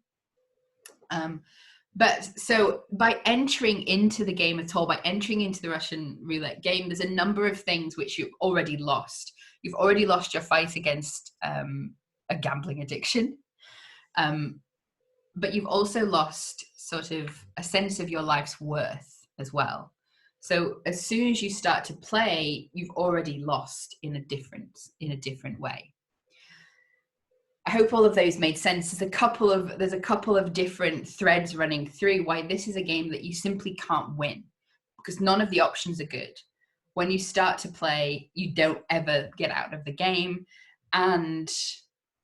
But so by entering into the game at all, by entering into the Russian roulette game, there's a number of things which you've already lost. You've already lost your fight against a gambling addiction. But you've also lost sort of a sense of your life's worth as well. So as soon as you start to play, you've already lost in a different way. I hope all of those made sense. There's a couple of different threads running through why this is a game that you simply can't win, because none of the options are good. When you start to play, you don't ever get out of the game, and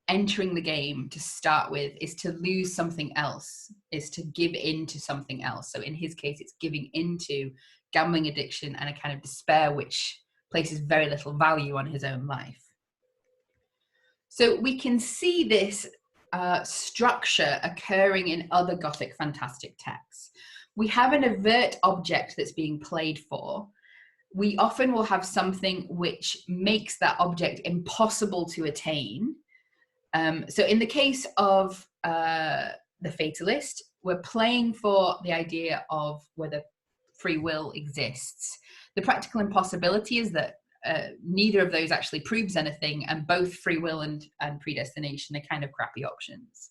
entering the game to start with is to lose something else, is to give in to something else. So in his case, it's giving into gambling addiction and a kind of despair which places very little value on his own life. So we can see this structure occurring in other Gothic fantastic texts. We have an overt object that's being played for. We often will have something which makes that object impossible to attain. So in the case of the fatalist, we're playing for the idea of whether free will exists. The practical impossibility is that neither of those actually proves anything, and both free will and predestination are kind of crappy options.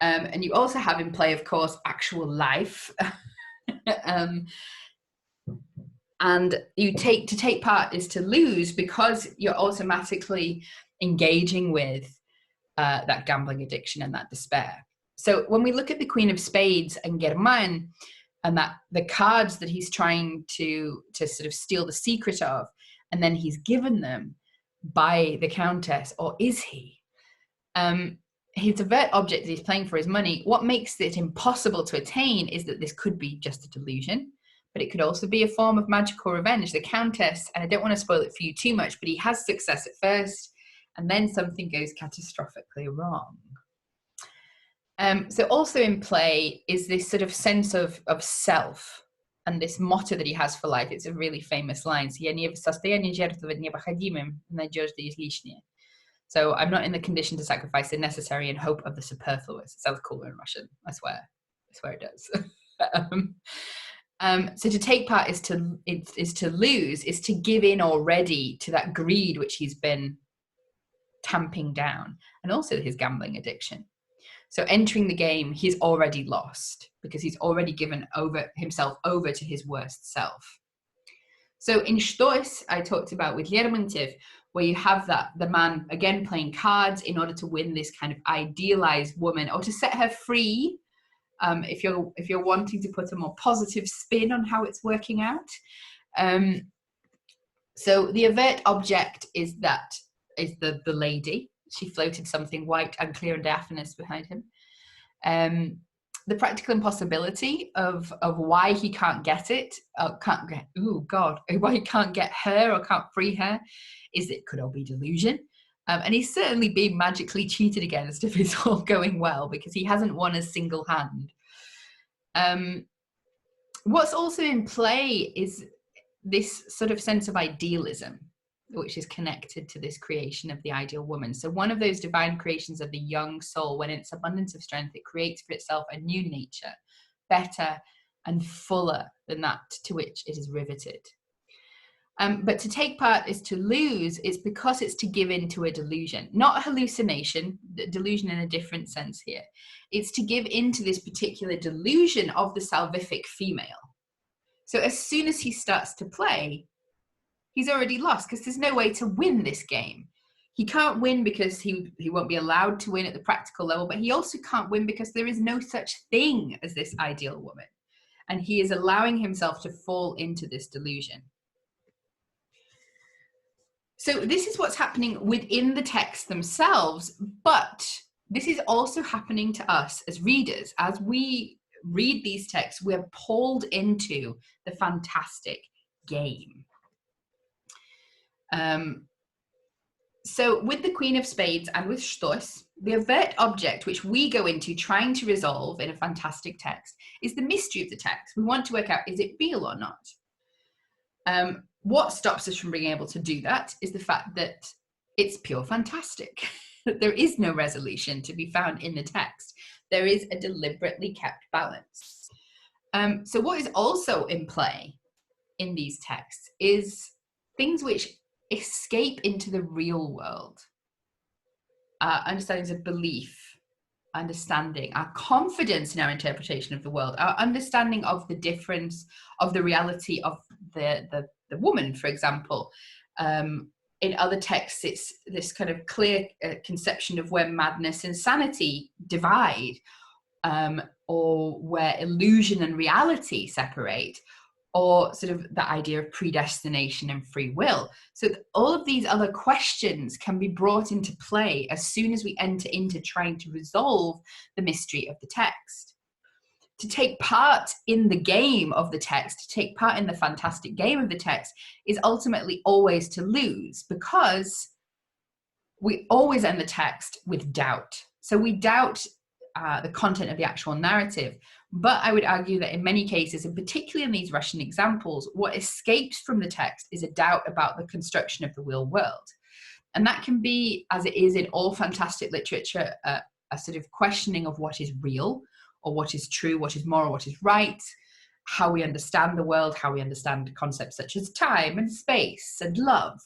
And you also have in play, of course, actual life. And to take part is to lose, because you're automatically engaging with that gambling addiction and that despair. So when we look at the Queen of Spades and Germain, and that the cards that he's trying to sort of steal the secret of, and then he's given them by the Countess, or is he? His overt object that he's playing for is money. What makes it impossible to attain is that this could be just a delusion, but it could also be a form of magical revenge. The Countess, and I don't want to spoil it for you too much, but he has success at first, and then something goes catastrophically wrong. So also in play is this sort of sense of self, and this motto that he has for life. It's a really famous line. So I'm not in the condition to sacrifice the necessary in hope of the superfluous. It sounds cooler in Russian, I swear. I swear it does. So to take part is to lose, is to give in already to that greed which he's been tamping down, and also his gambling addiction. So entering the game, he's already lost, because he's already given himself over to his worst self. So in Stos, I talked about with Lermontov, where you have the man again playing cards in order to win this kind of idealized woman, or to set her free. If you're wanting to put a more positive spin on how it's working out. So the overt object is the lady. She floated something white and clear and diaphanous behind him. The practical impossibility of why he can't get it, why he can't get her or can't free her, is it could all be delusion. And he's certainly being magically cheated against if it's all going well, because he hasn't won a single hand. What's also in play is this sort of sense of idealism, which is connected to this creation of the ideal woman. So one of those divine creations of the young soul, when in its abundance of strength, it creates for itself a new nature, better and fuller than that to which it is riveted. But to take part is to lose, is because it's to give in to a delusion, not a hallucination, delusion in a different sense here. It's to give in to this particular delusion of the salvific female. So as soon as he starts to play, he's already lost, because there's no way to win this game. He can't win because he won't be allowed to win at the practical level, but he also can't win because there is no such thing as this ideal woman. And he is allowing himself to fall into this delusion. So this is what's happening within the texts themselves, but this is also happening to us as readers. As we read these texts, we're pulled into the fantastic game. So with the Queen of Spades and with Stos, the overt object which we go into trying to resolve in a fantastic text is the mystery of the text. We want to work out, is it real or not? What stops us from being able to do that is the fact that it's pure fantastic. That there is no resolution to be found in the text. There is a deliberately kept balance. So what is also in play in these texts is things which escape into the real world. Understandings of belief, understanding, our confidence in our interpretation of the world, our understanding of the difference of the reality of the woman, for example. In other texts, it's this kind of clear conception of where madness and sanity divide, or where illusion and reality separate, or sort of the idea of predestination and free will. So all of these other questions can be brought into play as soon as we enter into trying to resolve the mystery of the text. to take part in the game of the text, to take part in the fantastic game of the text, is ultimately always to lose, because we always end the text with doubt. So we doubt the content of the actual narrative. But I would argue that in many cases, and particularly in these Russian examples, what escapes from the text is a doubt about the construction of the real world. And that can be, as it is in all fantastic literature, a sort of questioning of what is real, or what is true, what is moral, what is right, how we understand the world, how we understand concepts such as time and space and love.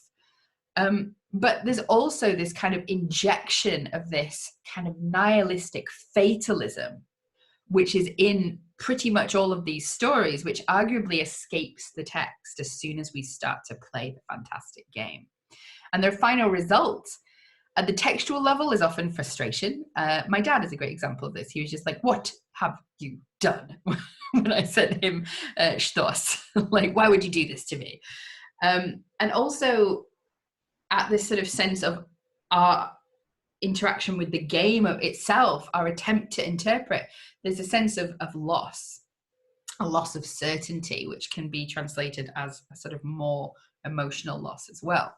But there's also this kind of injection of this kind of nihilistic fatalism, which is in pretty much all of these stories, which arguably escapes the text as soon as we start to play the fantastic game. And their final result at the textual level is often frustration. My dad is a great example of this. He was just like, what have you done? When I sent him Stos, like, why would you do this to me? And also at this sort of sense of our interaction with the game of itself, our attempt to interpret, there's a sense of loss, a loss of certainty, which can be translated as a sort of more emotional loss as well.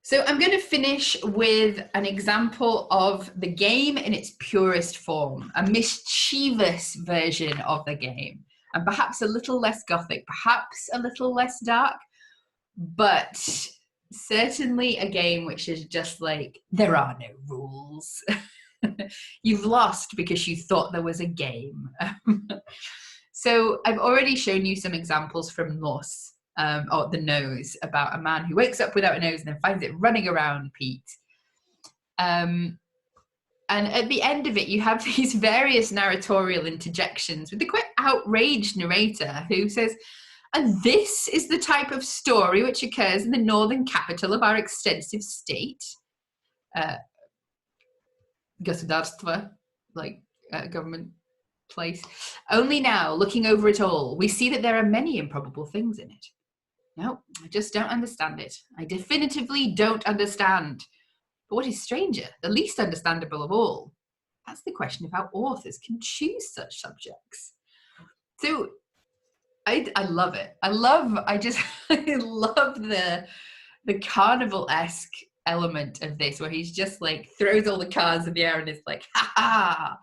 So I'm going to finish with an example of the game in its purest form, a mischievous version of the game, and perhaps a little less Gothic, perhaps a little less dark, but certainly a game which is just like, there are no rules. You've lost because you thought there was a game. So I've already shown you some examples from Nos, or the nose, about a man who wakes up without a nose and then finds it running around Pete. And at the end of it, you have these various narratorial interjections with the quite outraged narrator who says, and this is the type of story which occurs in the northern capital of our extensive state. Государство, like government place. Only now, looking over it all, we see that there are many improbable things in it. No, I just don't understand it. I definitively don't understand. But what is stranger, the least understandable of all, that's the question of how authors can choose such subjects. So I love it. I love the carnival-esque element of this, where he's just like throws all the cards in the air and is like, ha ha.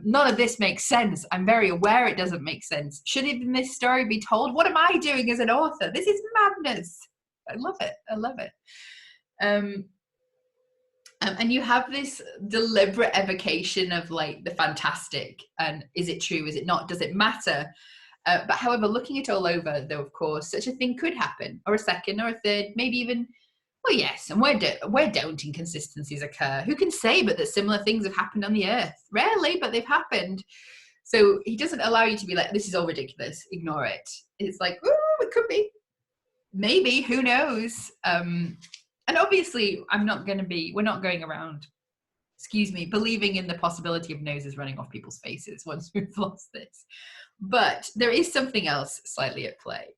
None of this makes sense. I'm very aware it doesn't make sense. Should even this story be told? What am I doing as an author? This is madness. I love it. I love it. And you have this deliberate evocation of like the fantastic, and is it true? Is it not? Does it matter? But however, looking it all over, though, of course, such a thing could happen, or a second, or a third, maybe even, well, yes, and where don't inconsistencies occur? Who can say but that similar things have happened on the earth? Rarely, but they've happened. So he doesn't allow you to be like, this is all ridiculous, ignore it. It's like, oh, it could be. Maybe, who knows? And obviously, we're not going around, believing in the possibility of noses running off people's faces once we've lost this. But there is something else slightly at play.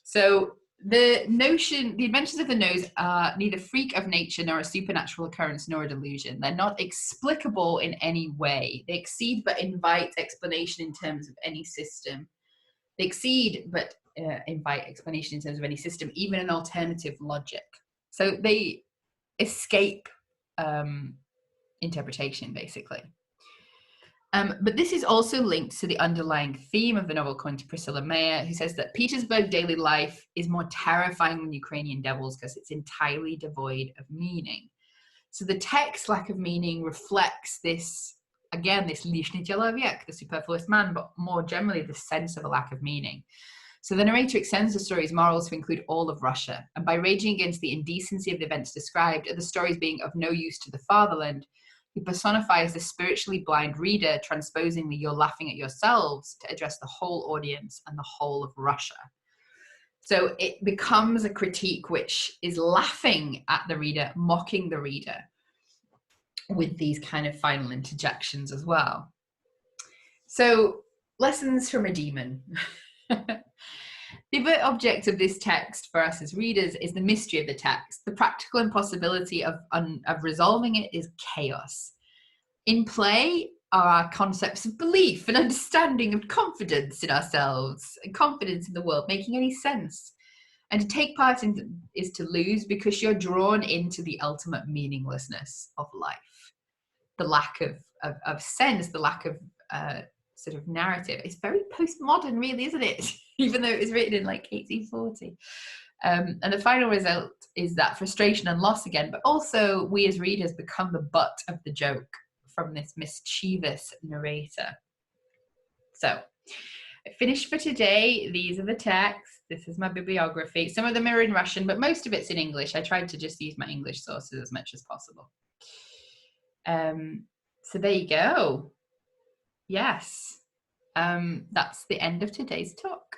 So the adventures of the nose are neither freak of nature nor a supernatural occurrence nor a delusion. They're not explicable in any way. They exceed but invite explanation in terms of any system. They exceed but invite explanation in terms of any system, even an alternative logic. So they escape interpretation, basically. But this is also linked to the underlying theme of the novel, according to Priscilla Meyer, who says that Petersburg daily life is more terrifying than Ukrainian devils because it's entirely devoid of meaning. So the text lack of meaning reflects this, again, this lishny человек, the superfluous man, but more generally the sense of a lack of meaning. So the narrator extends the story's morals to include all of Russia, and by raging against the indecency of the events described, and the stories being of no use to the fatherland, he personifies the spiritually blind reader, transposing the "you're laughing at yourselves" to address the whole audience and the whole of Russia. So it becomes a critique which is laughing at the reader, mocking the reader, with these kind of final interjections as well. So, lessons from a demon. The overt object of this text for us as readers is the mystery of the text. The practical impossibility of resolving it is chaos. In play, are our concepts of belief and understanding of confidence in ourselves and confidence in the world making any sense. And to take part in is to lose, because you're drawn into the ultimate meaninglessness of life. The lack of sense, the lack of sort of narrative. It's very postmodern, really, isn't it? Even though it was written in like 1840. And the final result is that frustration and loss again, but also we as readers become the butt of the joke from this mischievous narrator. So I finished for today. These are the texts. This is my bibliography. Some of them are in Russian, but most of it's in English. I tried to just use my English sources as much as possible. So there you go. Yes. That's the end of today's talk.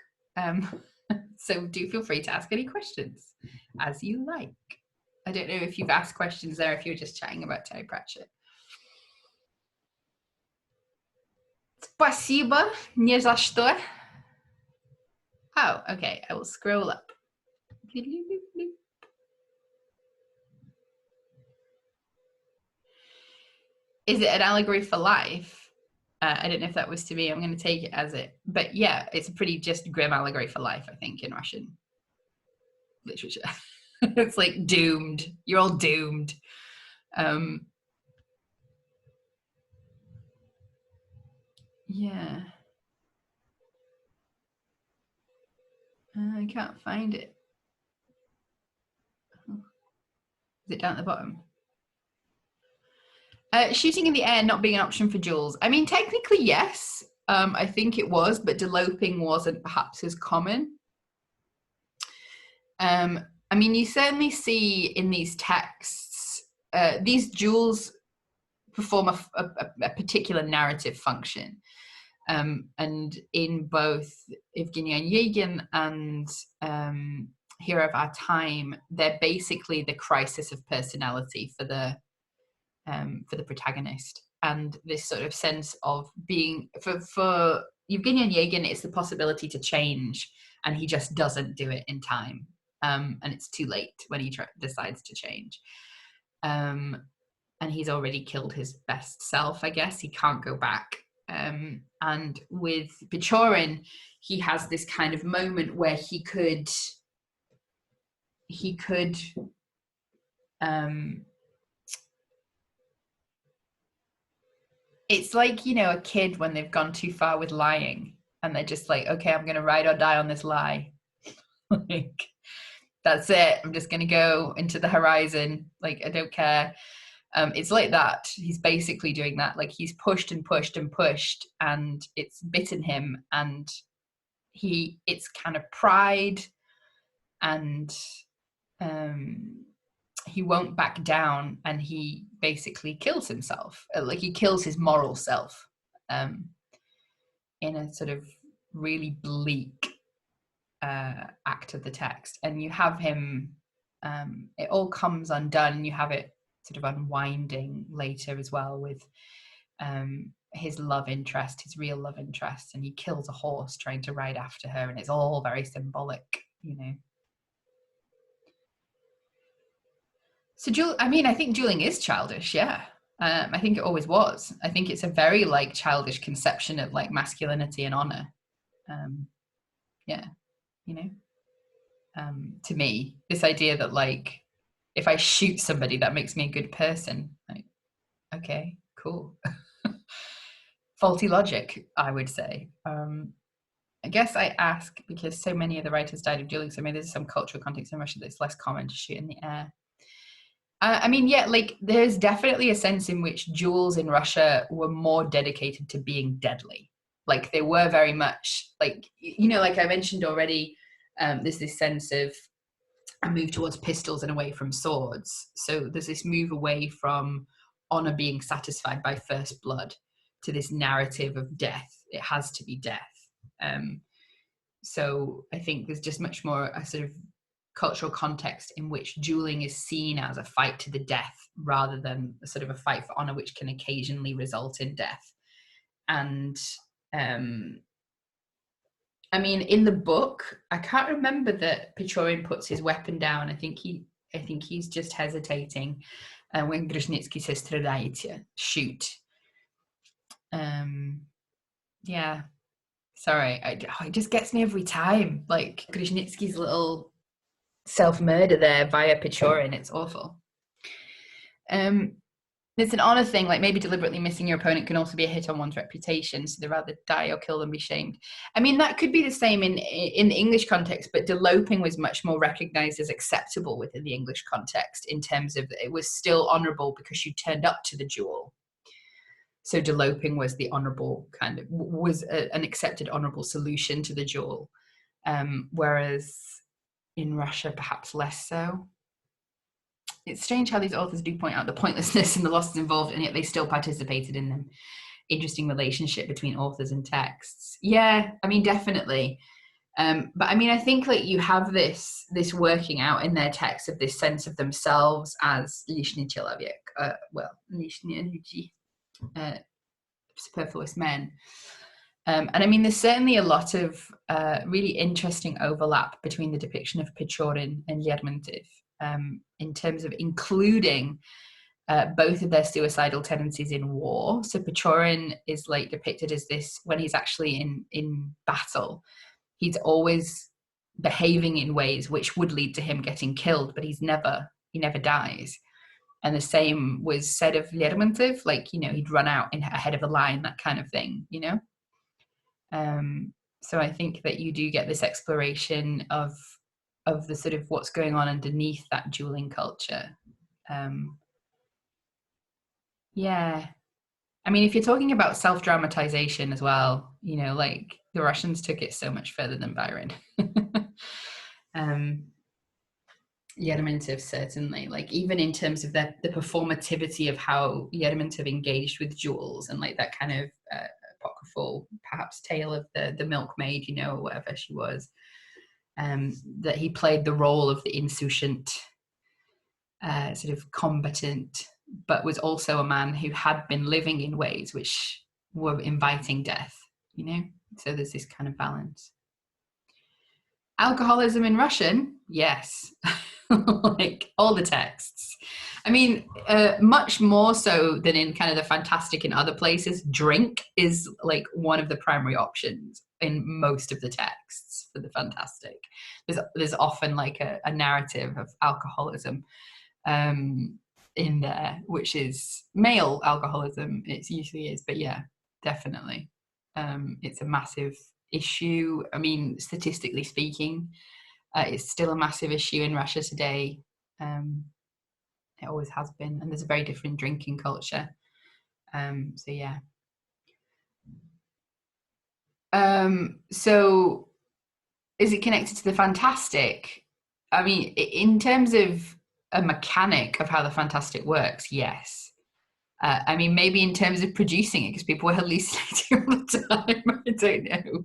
So do feel free to ask any questions as you like. I don't know if you've asked questions there, if you're just chatting about Terry Pratchett. Спасибо, не за что. Oh, okay, I will scroll up. Is it an allegory for life? I don't know if that was to me. I'm going to take it as it. But yeah, it's a pretty just grim allegory for life, I think, in Russian literature. It's like doomed. You're all doomed. Yeah. I can't find it. Is it down at the bottom? Shooting in the air not being an option for duels. I mean, technically, yes. I think it was, but deloping wasn't perhaps as common. I mean, you certainly see in these texts, these duels perform a particular narrative function. And in both Evgeny Onegin and Hero of Our Time, they're basically the crisis of personality for the protagonist, and this sort of sense of being for Evgeny Onegin, it's the possibility to change, and he just doesn't do it in time, and it's too late when he decides to change, and he's already killed his best self. I guess he can't go back. And with Pechorin, he has this kind of moment where he could it's like, you know, a kid when they've gone too far with lying and they're just like, okay, I'm going to ride or die on this lie. Like, that's it. I'm just going to go into the horizon. Like, I don't care. It's like that. He's basically doing that. Like, he's pushed and pushed and pushed, and it's bitten him, and it's kind of pride, and he won't back down, and he basically kills himself. Like, he kills his moral self in a sort of really bleak act of the text. And you have him, it all comes undone, and you have it sort of unwinding later as well with his love interest, his real love interest, and he kills a horse trying to ride after her, and it's all very symbolic, you know. So, I mean, I think dueling is childish, yeah. I think it always was. I think it's a very, like, childish conception of, like, masculinity and honor. Yeah, you know. To me, this idea that, like, if I shoot somebody, that makes me a good person. Like, okay, cool. Faulty logic, I would say. I guess I ask because so many of the writers died of dueling, so maybe there's some cultural context in Russia that it's less common to shoot in the air. I mean, yeah, like, there's definitely a sense in which duels in Russia were more dedicated to being deadly. Like, they were very much, like, you know, like I mentioned already, there's this sense of a move towards pistols and away from swords. So there's this move away from honor being satisfied by first blood to this narrative of death. It has to be death. So I think there's just much more a sort of cultural context in which dueling is seen as a fight to the death rather than a sort of a fight for honor, which can occasionally result in death. And I mean, in the book, I can't remember that Pechorin puts his weapon down. I think he's just hesitating when Grushnitsky says "Stradайте," shoot. Yeah. Sorry, it just gets me every time. Like Grushnitsky's little self-murder there via Pechorin. It's awful. It's an honor thing, like maybe deliberately missing your opponent can also be a hit on one's reputation, so they'd rather die or kill than be shamed. I mean, that could be the same in the English context, but deloping was much more recognized as acceptable within the English context in terms of it was still honorable because you turned up to the duel. So deloping was the honorable kind of, was an accepted honorable solution to the duel, whereas in Russia, perhaps less so. It's strange how these authors do point out the pointlessness and the losses involved, and yet they still participated in them. Interesting relationship between authors and texts. Yeah, I mean, definitely. But I mean, I think like you have this working out in their text of this sense of themselves as lishny человек, superfluous men. And I mean, there's certainly a lot of really interesting overlap between the depiction of Pechorin and Lermontov in terms of including both of their suicidal tendencies in war. So Pechorin is like depicted as this when he's actually in battle. He's always behaving in ways which would lead to him getting killed, but he never dies. And the same was said of Lermontov, like, you know, he'd run out ahead of the line, that kind of thing, you know? So I think that you do get this exploration of the sort of what's going on underneath that dueling culture. Yeah. I mean, if you're talking about self-dramatization as well, you know, like the Russians took it so much further than Byron. Lermontov certainly, like even in terms of the performativity of how Lermontov engaged with duels and like that kind of apocryphal perhaps tale of the milkmaid, you know, or whatever she was, that he played the role of the insouciant sort of combatant, but was also a man who had been living in ways which were inviting death, you know? So there's this kind of balance. Alcoholism in Russian, yes. Like all the texts. I mean, much more so than in kind of the fantastic in other places, drink is like one of the primary options in most of the texts for the fantastic. There's often like a narrative of alcoholism in there, which is male alcoholism. It usually is, but yeah, definitely. It's a massive issue. I mean, statistically speaking, it's still a massive issue in Russia today. It always has been, and there's a very different drinking culture. So yeah. So is it connected to the fantastic? I mean, in terms of a mechanic of how the fantastic works, yes. I mean, maybe in terms of producing it, because people were hallucinating all the time. I don't know.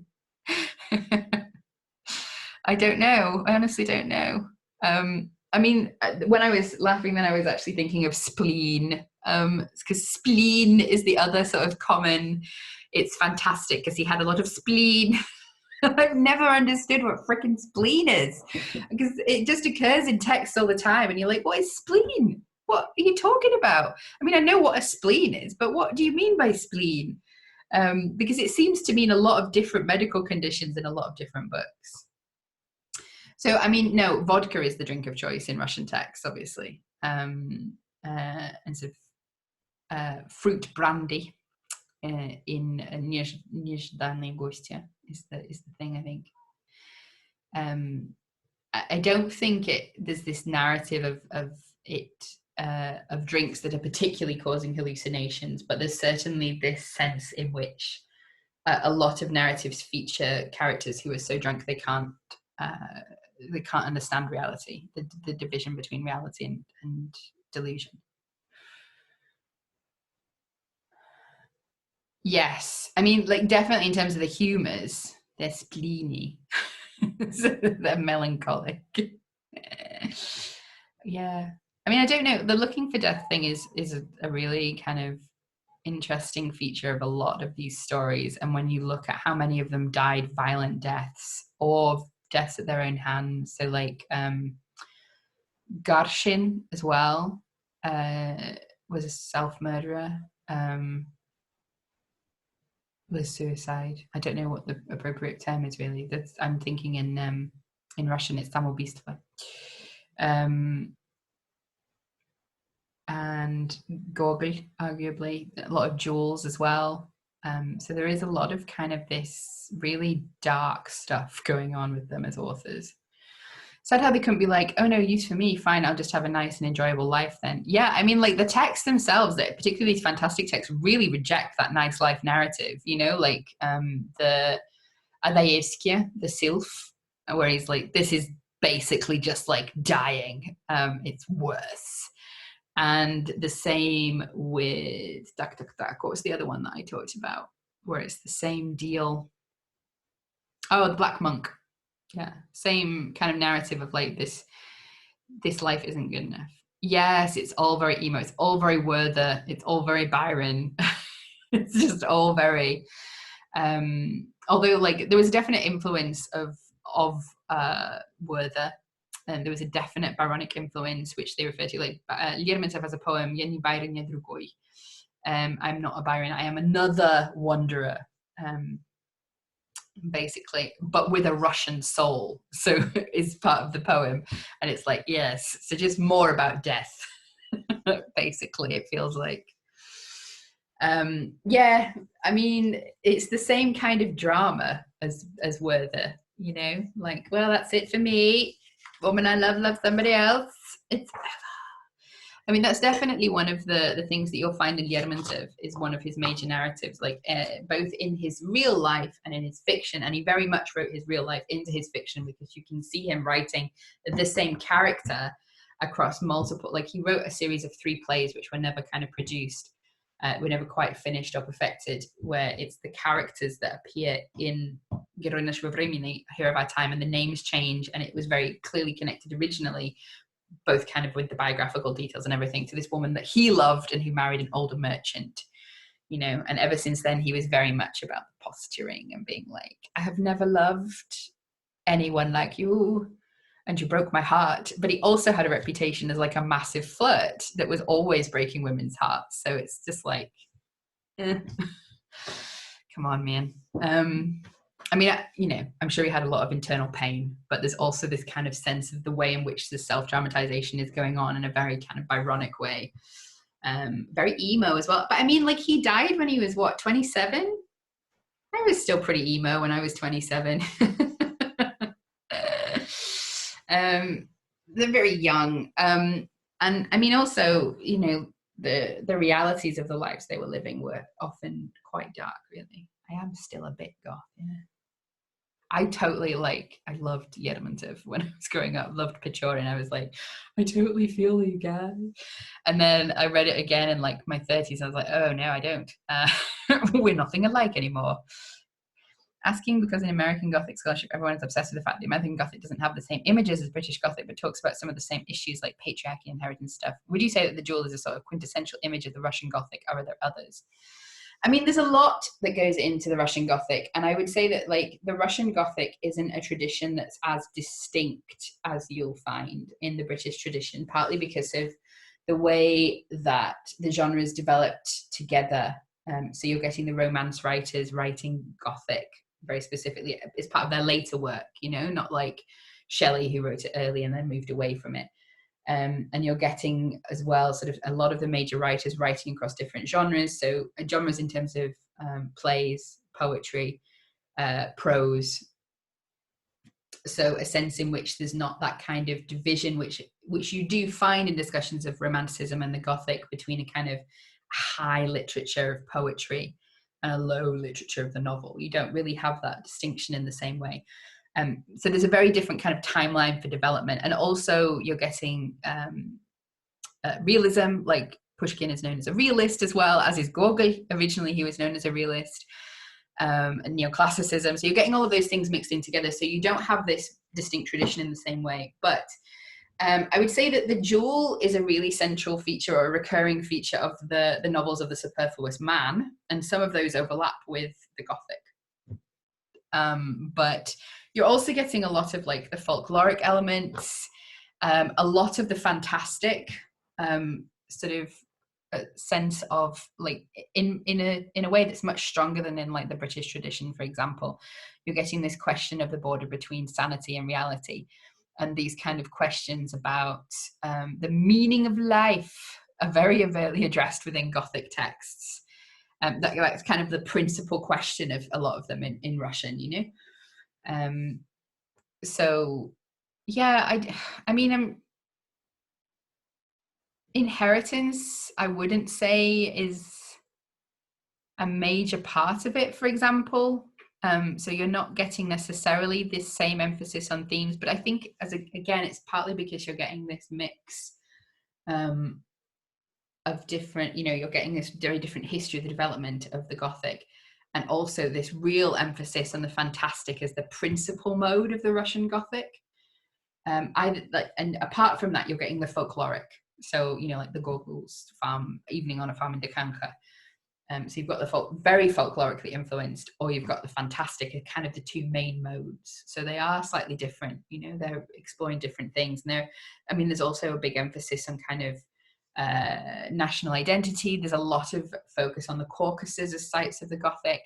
I don't know. I honestly don't know. I mean, when I was laughing, then I was actually thinking of spleen, because spleen is the other sort of common. It's fantastic because he had a lot of spleen. I've never understood what frickin' spleen is, because it just occurs in text all the time, and you're like, what is spleen? What are you talking about? I mean, I know what a spleen is, but what do you mean by spleen? Because it seems to mean a lot of different medical conditions in a lot of different books. So, I mean, no, vodka is the drink of choice in Russian texts, obviously. And sort of fruit brandy in Nежданные гости is the thing, I think. I don't think there's this narrative of drinks that are particularly causing hallucinations, but there's certainly this sense in which a lot of narratives feature characters who are so drunk they can't understand reality, the division between reality and delusion. Yes, I mean, like definitely in terms of the humours, they're spleeny. They're melancholic. Yeah, I mean, I don't know. The looking for death thing is a really kind of interesting feature of a lot of these stories. And when you look at how many of them died violent deaths or deaths at their own hands, so like Garshin as well was a self-murderer. with suicide. I don't know what the appropriate term is really. I'm thinking in Russian it's samoubistvo. And Gogol, arguably, a lot of jewels as well. So there is a lot of kind of this really dark stuff going on with them as authors. Sad how they couldn't be like, oh no, use for me, fine, I'll just have a nice and enjoyable life then. Yeah, I mean, like the texts themselves, that particularly these fantastic texts, really reject that nice life narrative, you know, like the Odoevsky, the sylph, where he's like, this is basically just like dying. It's worse. And the same with what was the other one that I talked about, where it's the same deal? Oh, the Black Monk. Yeah, same kind of narrative of like this life isn't good enough. Yes, it's all very emo, it's all very Werther, it's all very Byron. It's just all very although like there was a definite influence of Werther, and there was a definite Byronic influence which they refer to, like Lermontov has a poem, "Я не Byron, я другой." I'm not a Byron, I am another wanderer. Basically, but with a Russian soul, so is part of the poem, and it's like, yes, so just more about death. Basically, it feels like yeah, I mean, it's the same kind of drama as Werther, you know, like, well, that's it for me, woman I love somebody else, it's I mean, that's definitely one of the things that you'll find in Lermontov is one of his major narratives, like both in his real life and in his fiction. And he very much wrote his real life into his fiction, because you can see him writing the same character across multiple, like he wrote a series of 3 plays, which were never kind of produced, were never quite finished or perfected, where it's the characters that appear in Герой нашего времени, Hero of Our Time, and the names change. And it was very clearly connected originally, both kind of with the biographical details and everything, to this woman that he loved and who married an older merchant, you know. And ever since then, he was very much about the posturing and being like, I have never loved anyone like you, and you broke my heart. But he also had a reputation as like a massive flirt that was always breaking women's hearts. So it's just like, come on, man. I mean, you know, I'm sure he had a lot of internal pain, but there's also this kind of sense of the way in which the self-dramatization is going on in a very kind of Byronic way. Very emo as well. But I mean, like, he died when he was, what, 27? I was still pretty emo when I was 27. They're very young. And I mean, also, you know, the realities of the lives they were living were often quite dark, really. I am still a bit goth, yeah. I totally I loved Lermontov when I was growing up, loved Pechorin. I was like, I totally feel you guys. And then I read it again in like my 30s. I was like, oh no, I don't. We're nothing alike anymore. Asking because in American Gothic scholarship, everyone is obsessed with the fact that American Gothic doesn't have the same images as British Gothic, but talks about some of the same issues like patriarchy, inheritance stuff. Would you say that the jewel is a sort of quintessential image of the Russian Gothic, or are there others? I mean, there's a lot that goes into the Russian Gothic, and I would say that like the Russian Gothic isn't a tradition that's as distinct as you'll find in the British tradition, partly because of the way that the genres developed together. So you're getting the Romance writers writing Gothic very specifically as part of their later work, you know, not like Shelley, who wrote it early and then moved away from it. And you're getting as well sort of a lot of the major writers writing across different genres. So genres in terms of plays, poetry, prose. So a sense in which there's not that kind of division, which you do find in discussions of Romanticism and the Gothic, between a kind of high literature of poetry and a low literature of the novel. You don't really have that distinction in the same way. So there's a very different kind of timeline for development. And also you're getting realism, like Pushkin is known as a realist as well, as is Gogol. Originally he was known as a realist. And neoclassicism. So you're getting all of those things mixed in together. So you don't have this distinct tradition in the same way. But I would say that the jewel is a really central feature or a recurring feature of the novels of the superfluous man. And some of those overlap with the Gothic. But you're also getting a lot of like the folkloric elements, a lot of the fantastic, sort of sense of like in a way that's much stronger than in like the British tradition, for example. You're getting this question of the border between sanity and reality, and these kind of questions about the meaning of life are very overtly addressed within Gothic texts. That's kind of the principal question of a lot of them in Russian, you know. So yeah, I mean, inheritance, I wouldn't say is a major part of it, for example. So you're not getting necessarily this same emphasis on themes, but I think again, it's partly because you're getting this mix of different, you know, you're getting this very different history of the development of the Gothic, and also this real emphasis on the fantastic as the principal mode of the Russian Gothic. And apart from that, you're getting the folkloric. So, you know, like the Gogol's farm, Evening on a Farm in Dekanka. So you've got the very folklorically influenced, or you've got the fantastic, are kind of the two main modes. So they are slightly different, you know, they're exploring different things. And there's also a big emphasis on kind of national identity. There's a lot of focus on the Caucasus as sites of the Gothic,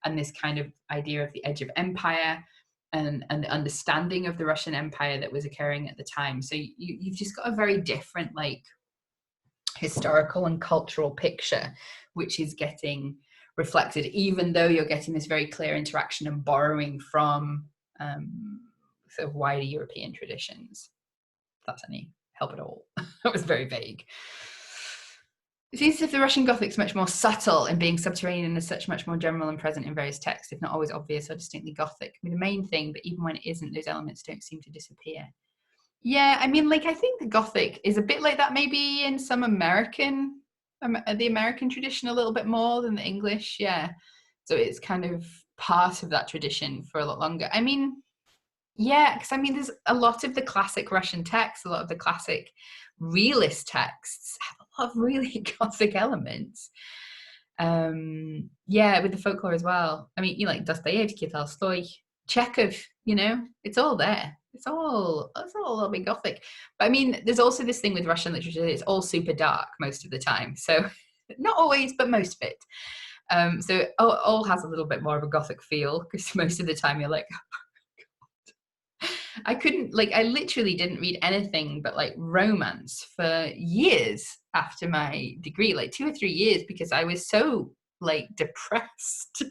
and this kind of idea of the edge of empire and the understanding of the Russian Empire that was occurring at the time. So you've just got a very different like historical and cultural picture, which is getting reflected, even though you're getting this very clear interaction and borrowing from sort of wider European traditions. If that's any help at all. That was very vague. It seems as if the Russian Gothic is much more subtle in being subterranean and as such much more general and present in various texts, if not always obvious or distinctly Gothic. I mean, the main thing, but even when it isn't, those elements don't seem to disappear. Yeah, I mean, like, I think the Gothic is a bit like that maybe in some the American tradition a little bit more than the English, yeah. So it's kind of part of that tradition for a lot longer. I mean, yeah, because I mean, there's a lot of the classic Russian texts, a lot of the classic realist texts have a lot of really Gothic elements. Yeah, with the folklore as well. I mean, you know, like Dostoevsky, Tolstoy, Chekhov, you know, it's all there. It's all a little bit Gothic. But I mean, there's also this thing with Russian literature, it's all super dark most of the time. So not always, but most of it. So it all has a little bit more of a Gothic feel, because most of the time you're like, I literally didn't read anything but like romance for years after my degree, like 2 or 3 years, because I was so like depressed.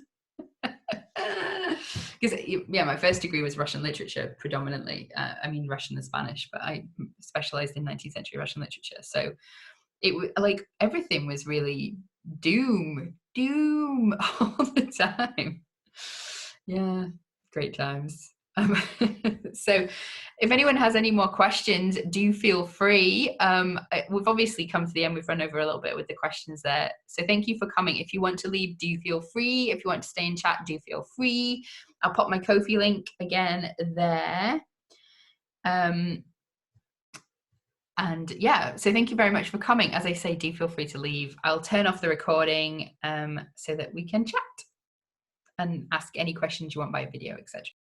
Because yeah, my first degree was Russian literature predominantly. I mean, Russian and Spanish, but I specialized in 19th century Russian literature. So it was like everything was really doom all the time. Yeah, great times. So if anyone has any more questions, do feel free. We've obviously come to the end. We've run over a little bit with the questions there. So thank you for coming. If you want to leave, do feel free. If you want to stay in chat, do feel free. I'll pop my Ko-fi link again there. And yeah, so thank you very much for coming. As I say, do feel free to leave. I'll turn off the recording so that we can chat and ask any questions you want by video, etc.